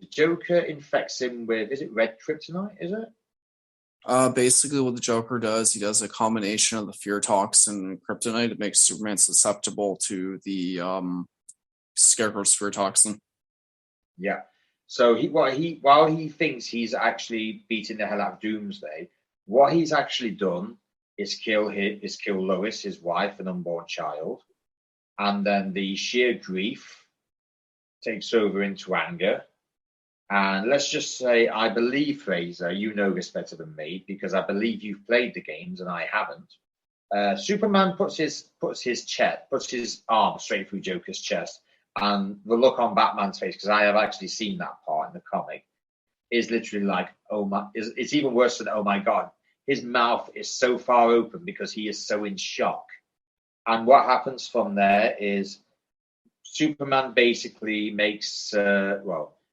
Joker infects him with, is it red kryptonite, is it? Basically what the Joker does, he does a combination of the fear toxin and kryptonite. It makes Superman susceptible to the Scarecrow's fear toxin. Yeah. So while he thinks he's actually beating the hell out of Doomsday, what he's actually done is kill Lois, his wife, and unborn child. and then the sheer grief takes over into anger. And let's just say, I believe, Fraser, you know this better than me, because I believe you've played the games and I haven't. Superman puts his arm straight through Joker's chest, and the look on Batman's face, because I have actually seen that part in the comic, is literally like, oh my, it's even worse than, oh my God. His mouth is so far open because he is so in shock. And what happens from there is Superman basically makes,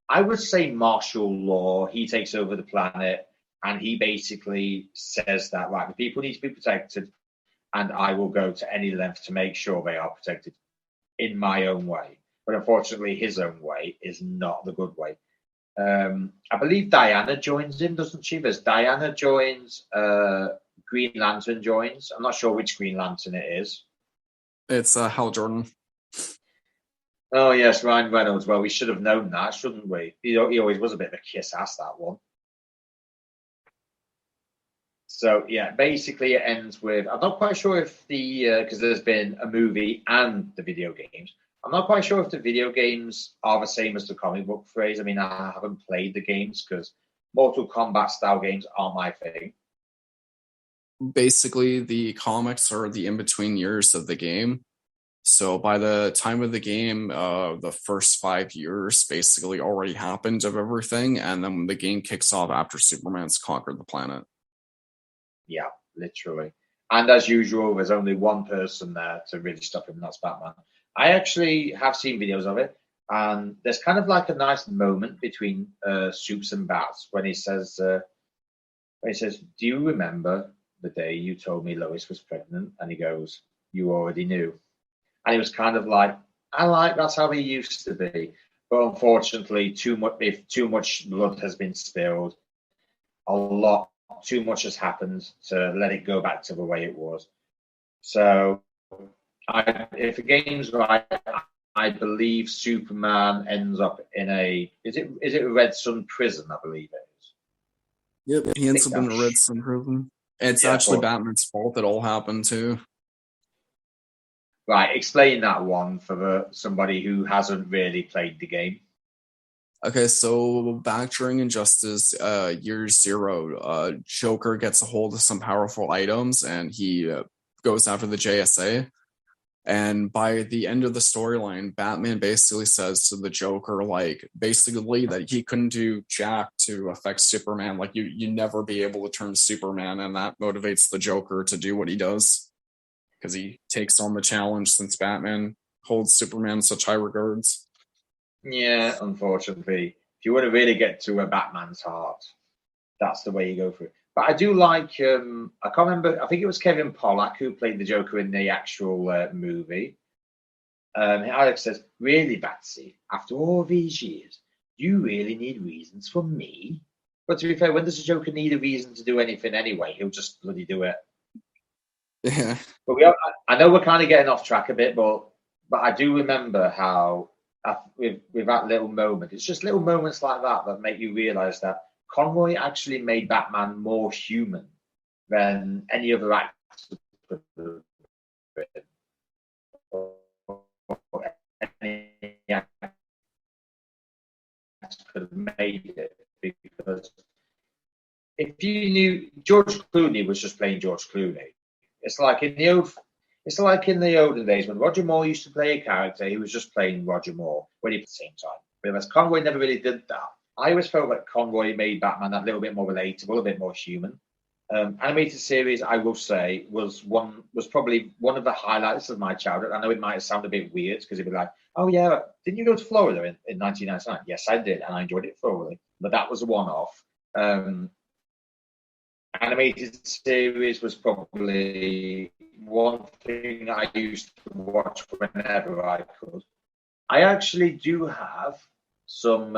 I would say martial law. He takes over the planet, and he basically says that, right, the people need to be protected, and I will go to any length to make sure they are protected in my own way. But unfortunately, his own way is not the good way. I believe Diana joins him, doesn't she? There's Diana joins, Green Lantern joins. I'm not sure which Green Lantern it is. It's Hal Jordan. Oh, yes, Ryan Reynolds. Well, we should have known that, shouldn't we? He always was a bit of a kiss-ass, that one. So, yeah, basically it ends with... I'm not quite sure if because there's been a movie and the video games. I'm not quite sure if the video games are the same as the comic book phrase. I mean, I haven't played the games because Mortal Kombat-style games aren't my thing. Basically, the comics are the in-between years of the game. So by the time of the game, the first 5 years basically already happened of everything, and then the game kicks off after Superman's conquered the planet. Yeah, literally. And as usual, there's only one person there to really stop him, and that's Batman. I actually have seen videos of it, and there's kind of like a nice moment between Supes and Bats when he says, "Do you remember the day you told me Lois was pregnant?" And he goes, "You already knew." And he was kind of like, that's how he used to be. But unfortunately, if too much blood has been spilled, too much has happened to let it go back to the way it was. So, if the game's right, I believe Superman ends up in is it a Red Sun prison? I believe it is. Yep, he ends up in a Red Sun prison. It's actually Batman's fault it all happened too. Right, explain that one for somebody who hasn't really played the game. Okay, so back during Injustice Year Zero, Joker gets a hold of some powerful items and he goes after the JSA. And by the end of the storyline, Batman basically says to the Joker, basically that he couldn't do jack to affect Superman. Like, you never be able to turn Superman, and that motivates the Joker to do what he does. Because he takes on the challenge since Batman holds Superman in such high regards. Yeah, unfortunately. If you want to really get to a Batman's heart, that's the way you go for it. But I do like, I can't remember, I think it was Kevin Pollak who played the Joker in the actual movie. Alex says, "Really, Batsy, after all these years, do you really need reasons for me?" But to be fair, when does a Joker need a reason to do anything anyway? He'll just bloody do it. Yeah. But I know we're kind of getting off track a bit, but I do remember how with that little moment, it's just little moments like that make you realize that Conroy actually made Batman more human than any other actor could have been. Any actor could have made it, because if you knew George Clooney was just playing George Clooney, it's like in the olden days when Roger Moore used to play a character, he was just playing Roger Moore when he at the same time. Whereas Conroy never really did that. I always felt like Conroy made Batman that little bit more relatable, a bit more human. Animated series, I will say, was probably one of the highlights of my childhood. I know it might sound a bit weird because it'd be like, "Oh yeah, didn't you go to Florida in 1999? Yes, I did, and I enjoyed it thoroughly." But that was a one-off. Animated series was probably one thing I used to watch whenever I could. I actually do have some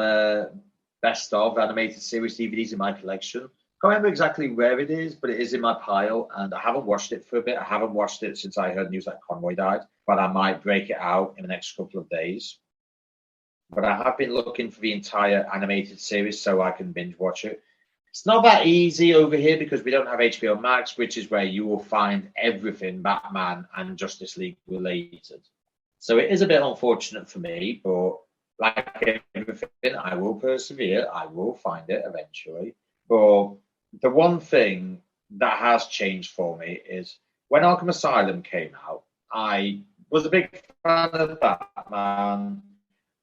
best of animated series DVDs in my collection. Can't remember exactly where it is, but it is in my pile, and I haven't watched it for a bit. I haven't watched it since I heard news that Conroy died, but I might break it out in the next couple of days. But I have been looking for the entire animated series so I can binge watch it. It's not that easy over here because we don't have HBO Max, which is where you will find everything Batman and Justice League related. So it is a bit unfortunate for me, but like everything, I will persevere. I will find it eventually. But the one thing that has changed for me is when Arkham Asylum came out, I was a big fan of Batman,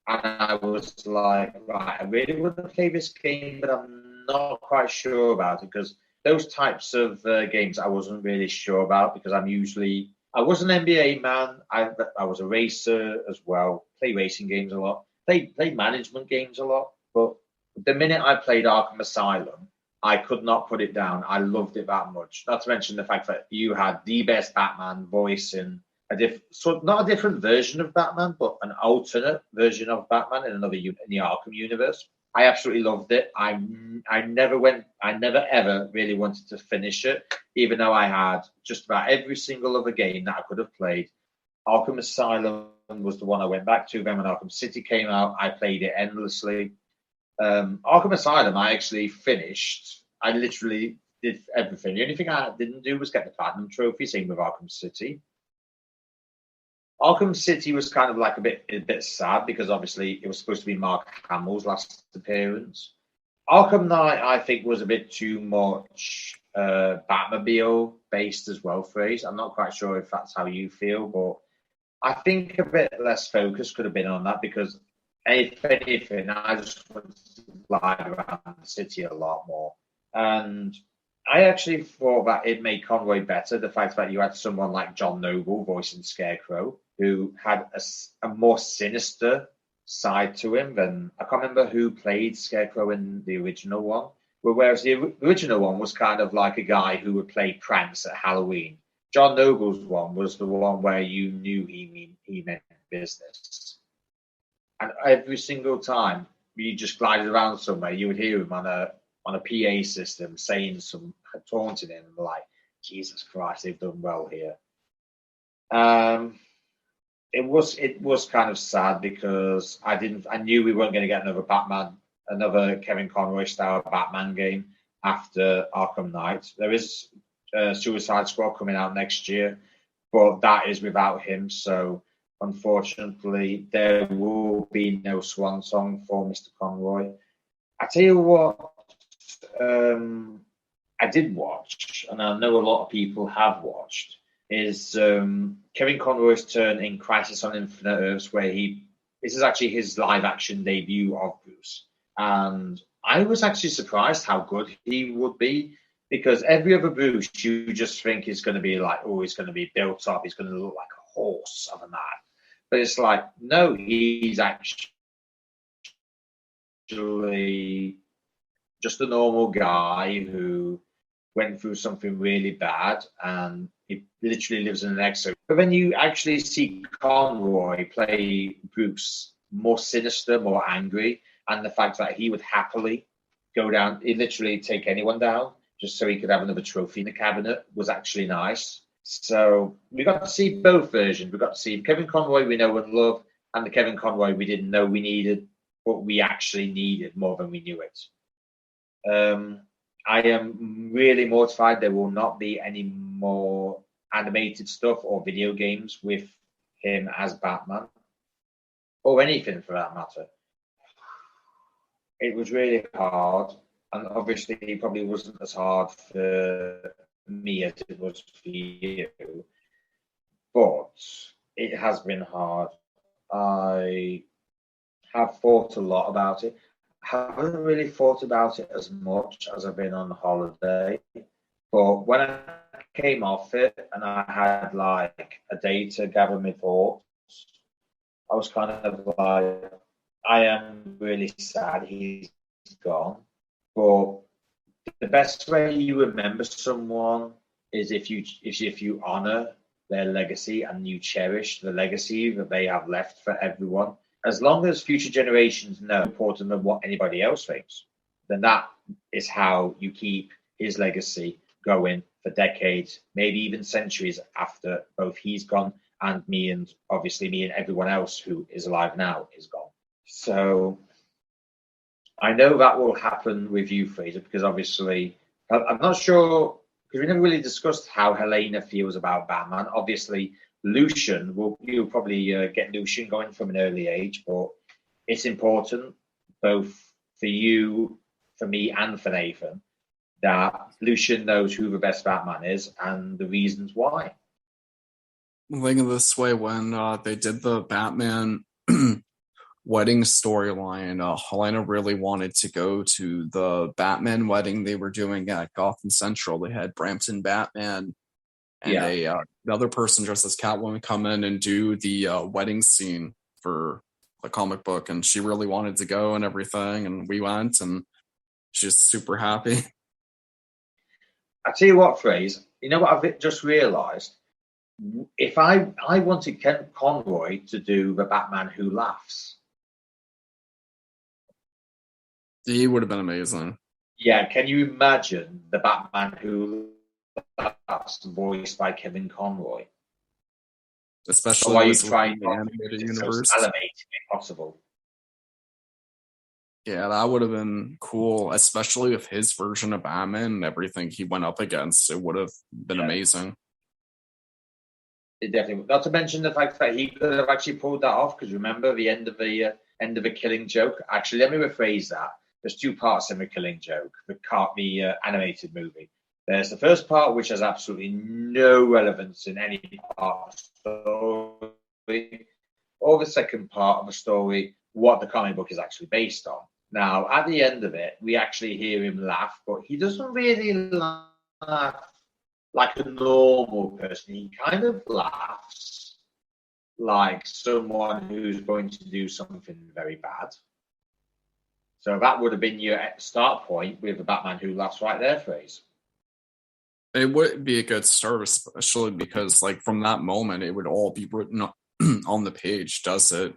and I was like, right, I really want to play this game, but I'm not quite sure about it because those types of games I wasn't really sure about because I was an NBA man. I was a racer as well. Play racing games a lot. Played management games a lot. But the minute I played Arkham Asylum, I could not put it down. I loved it that much. Not to mention the fact that you had the best Batman voice in not a different version of Batman, but an alternate version of Batman in in the Arkham universe. I absolutely loved it. I never ever really wanted to finish it, even though I had just about every single other game that I could have played. Arkham Asylum was the one I went back to. Then when Arkham City came out, I played it endlessly. Arkham Asylum, I actually finished. I literally did everything. The only thing I didn't do was get the Platinum Trophy, same with Arkham City. Arkham City was kind of like a bit sad because obviously it was supposed to be Mark Hamill's last appearance. Arkham Knight, I think, was a bit too much Batmobile based as well. Phrase. I'm not quite sure if that's how you feel, but I think a bit less focus could have been on that because if anything, I just wanted to fly around the city a lot more. And I actually thought that it made Conroy better, the fact that you had someone like John Noble voicing Scarecrow, who had a more sinister side to him than I can't remember who played Scarecrow in the original one. Whereas the original one was kind of like a guy who would play pranks at Halloween. John Noble's one was the one where you knew he meant business. And every single time you just glided around somewhere, you would hear him on a PA system saying taunting him like, Jesus Christ, they've done well here. It was kind of sad because I knew we weren't going to get another Kevin Conroy style Batman game after Arkham Knight. There is Suicide Squad coming out next year, but that is without him. So unfortunately, there will be no swan song for Mr. Conroy. I tell you what, I did watch, and I know a lot of people have watched, is Kevin Conroy's turn in Crisis on Infinite Earths, where this is actually his live action debut of Bruce. And I was actually surprised how good he would be, because every other Bruce you just think is going to be like, oh, he's going to be built up, he's going to look like a horse of a man. But it's like, no, he's actually just a normal guy who went through something really bad and he literally lives in an exile. But then you actually see Conroy play Bruce more sinister, more angry, and the fact that he would happily go down, he'd literally take anyone down just so he could have another trophy in the cabinet was actually nice. So we got to see both versions. We got to see Kevin Conroy we know and love, and the Kevin Conroy we didn't know we needed, but we actually needed more than we knew it. I am really mortified there will not be any more animated stuff or video games with him as Batman, or anything for that matter. It was really hard, and obviously it probably wasn't as hard for me as it was for you, but it has been hard. I have thought a lot about it. Haven't really thought about it as much as I've been on holiday, but when I came off it and I had like a day to gather my thoughts, I was kind of like, I am really sad he's gone. But the best way you remember someone is if you honor their legacy and you cherish the legacy that they have left for everyone. As long as future generations know important than what anybody else thinks, then that is how you keep his legacy going for decades, maybe even centuries after both he's gone and me and everyone else who is alive now is gone. So I know that will happen with you, Fraser, because obviously I'm not sure, because we never really discussed how Helena feels about Batman. Obviously, you'll probably get Lucian going from an early age, but it's important both for you, for me, and for Nathan that Lucian knows who the best Batman is and the reasons why. Think of this way: when they did the Batman wedding storyline, Helena really wanted to go to the Batman wedding they were doing at Gotham Central. They had Brampton Batman and another person dressed as Catwoman come in and do the wedding scene for the comic book, and she really wanted to go and everything, and we went, and she's super happy. I tell you what, Phrase, you know what I've just realised? If I wanted Ken Conroy to do the Batman Who Laughs. He would have been amazing. Yeah, can you imagine the Batman Who Laughs voiced by Kevin Conroy? Especially while you with trying the animated universe. So animating if possible. Yeah, that would have been cool, especially with his version of Batman and everything he went up against. It would have been amazing. It definitely would. Not to mention the fact that he could have actually pulled that off, because remember the end of the Killing Joke. Actually, let me rephrase that. There's two parts in the Killing Joke, the animated movie. There's the first part, which has absolutely no relevance in any part of the story, or the second part of the story, what the comic book is actually based on. Now, at the end of it, we actually hear him laugh, but he doesn't really laugh like a normal person. He kind of laughs like someone who's going to do something very bad. So that would have been your start point with the Batman Who Laughs right there phrase. It would be a good start, especially because, like, from that moment, it would all be written on the page, does it?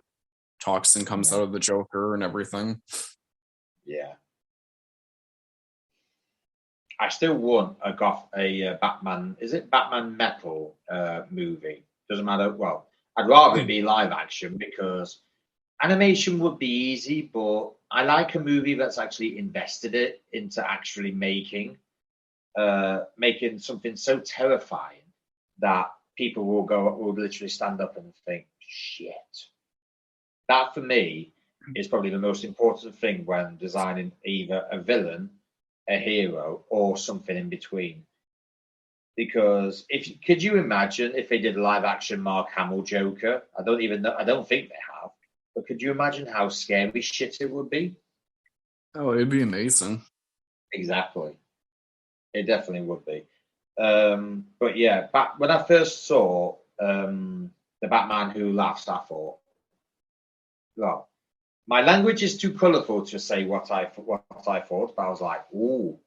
Toxin comes out of the Joker and everything. Yeah. I still want a Batman. Is it Batman Metal movie? Doesn't matter. Well, I'd rather it be live action, because animation would be easy, but I like a movie that's actually invested it into actually making something so terrifying that people will literally stand up and think, shit. That for me is probably the most important thing when designing either a villain, a hero, or something in between. Because could you imagine if they did a live action Mark Hamill Joker? I don't think they have. But could you imagine how scary shit it would be? Oh, it'd be amazing. Exactly. It definitely would be. But yeah, when I first saw the Batman Who Laughs, I thought, well, my language is too colourful to say what I thought, but I was like, ooh,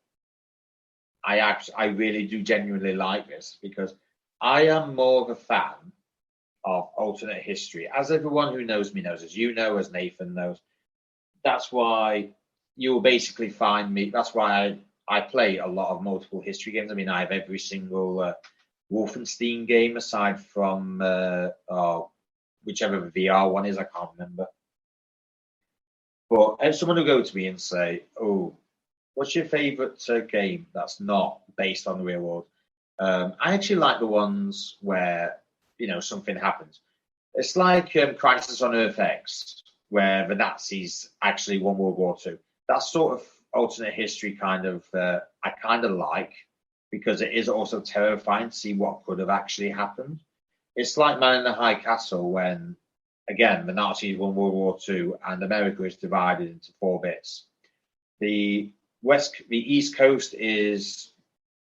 I really do genuinely like this, because I am more of a fan of alternate history. As everyone who knows me knows, as you know, as Nathan knows, that's why you'll basically find me. That's why I play a lot of multiple history games. I mean, I have every single Wolfenstein game aside from whichever the VR one is, I can't remember. But if someone will go to me and say, oh, what's your favourite game that's not based on the real world? I actually like the ones where, something happens. It's like Crisis on Earth X, where the Nazis actually won World War II. That sort of alternate history kind of, I kind of like, because it is also terrifying to see what could have actually happened. It's like Man in the High Castle, when, again, the Nazis won World War II and America is divided into 4 bits. The East Coast is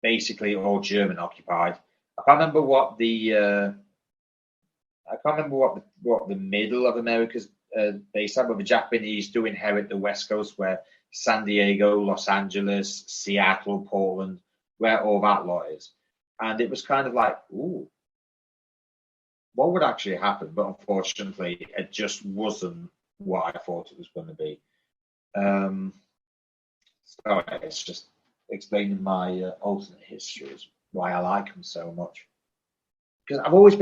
basically all German occupied. I can't remember what the middle of America's based on, but the Japanese do inherit the West Coast, where San Diego, Los Angeles, Seattle, Portland, where all that lot is. And it was kind of like, ooh, what would actually happen? But unfortunately, it just wasn't what I thought it was going to be. So it's just explaining my alternate histories, why I like them so much. Because I've always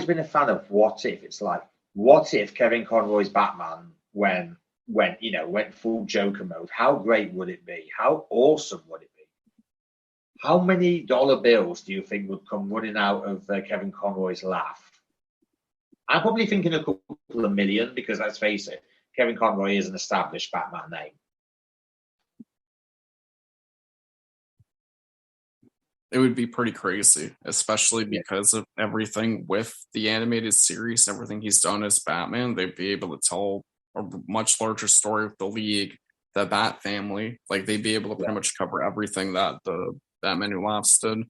been a fan of what if. It's like, what if Kevin Conroy's Batman went full Joker mode? How great would it be? How awesome would it be? How many dollar bills do you think would come running out of Kevin Conroy's laugh I'm probably thinking a couple of million because let's face it, Kevin Conroy is an established Batman name. It would be pretty crazy, especially because of everything with the animated series, everything he's done as Batman. They'd be able to tell a much larger story with the League, the Bat family. Like, they'd be able to pretty much cover everything that the Batman Who Laughs did.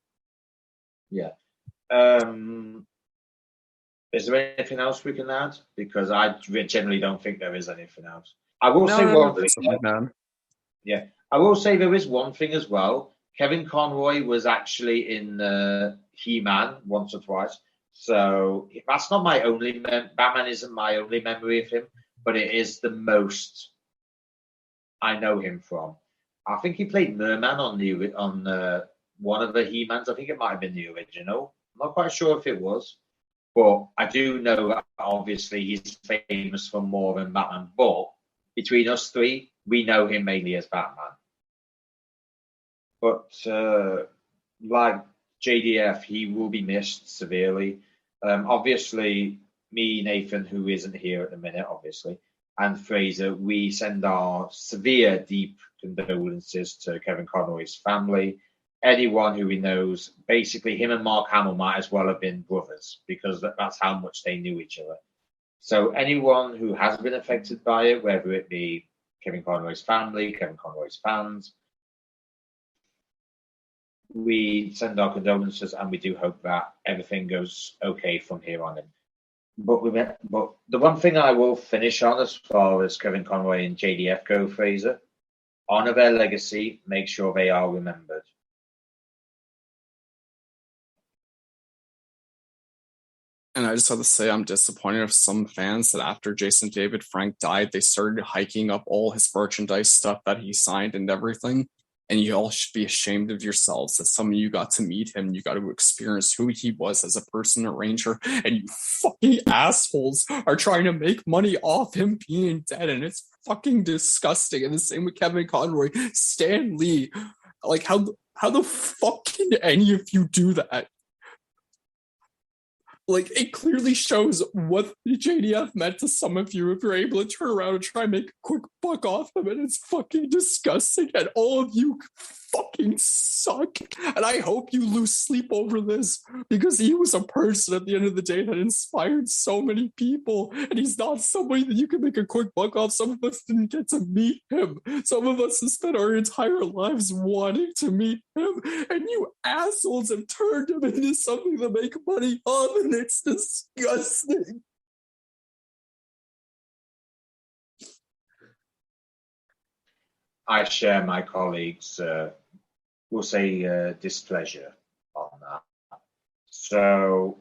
Yeah. Is there anything else we can add? Because I generally don't think there is anything else. I will say one thing. Yeah, I will say there is one thing as well. Kevin Conroy was actually in He-Man once or twice. So that's not my only Batman isn't my only memory of him, but it is the most I know him from. I think he played Merman on one of the He-Mans. I think it might have been the original. I'm not quite sure if it was, but I do know that obviously he's famous for more than Batman. But between us three, we know him mainly as Batman. But like JDF, he will be missed severely. Obviously, me, Nathan, who isn't here at the minute, obviously, and Fraser, we send our severe, deep condolences to Kevin Conroy's family. Anyone who he knows, basically, him and Mark Hamill might as well have been brothers because that's how much they knew each other. So anyone who has been affected by it, whether it be Kevin Conroy's family, Kevin Conroy's fans, we send our condolences and we do hope that everything goes okay from here on in. But the one thing I will finish on as far as Kevin Conroy and JDF go, Fraser, honor their legacy, make sure they are remembered. And I just have to say, I'm disappointed of some fans that after Jason David Frank died, they started hiking up all his merchandise stuff that he signed and everything. And you all should be ashamed of yourselves that some of you got to meet him. You got to experience who he was as a person, a ranger. And you fucking assholes are trying to make money off him being dead. And it's fucking disgusting. And the same with Kevin Conroy, Stan Lee. Like, how the fuck can any of you do that? Like, it clearly shows what JDF meant to some of you if you're able to turn around and try and make a quick buck off him, and it's fucking disgusting, and all of you fucking suck. And I hope you lose sleep over this, because he was a person at the end of the day that inspired so many people, and he's not somebody that you can make a quick buck off. Some of us didn't get to meet him. Some of us have spent our entire lives wanting to meet him, and you assholes have turned him into something to make money off, and it's disgusting. I share my colleagues' we'll say displeasure on that. So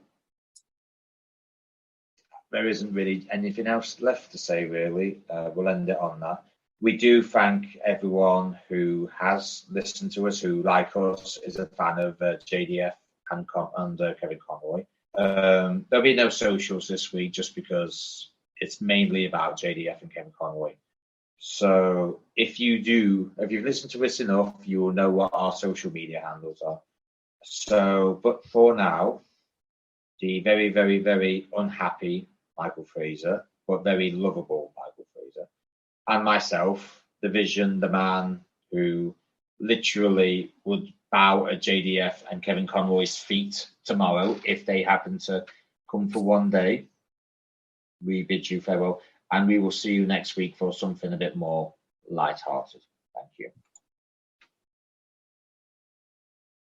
there isn't really anything else left to say, really. We'll end it on that. We do thank everyone who has listened to us, who, like us, is a fan of JDF and Kevin Conroy. There'll be no socials this week just because it's mainly about JDF and Kevin Conroy. So if you've listened to us enough, you will know what our social media handles are. So, but for now, the very, very, very unhappy Michael Fraser, but very lovable Michael Fraser, and myself, the Vision, the man who literally would bow at JDF and Kevin Conroy's feet tomorrow if they happen to come for one day, we bid you farewell. And we will see you next week for something a bit more lighthearted. Thank you.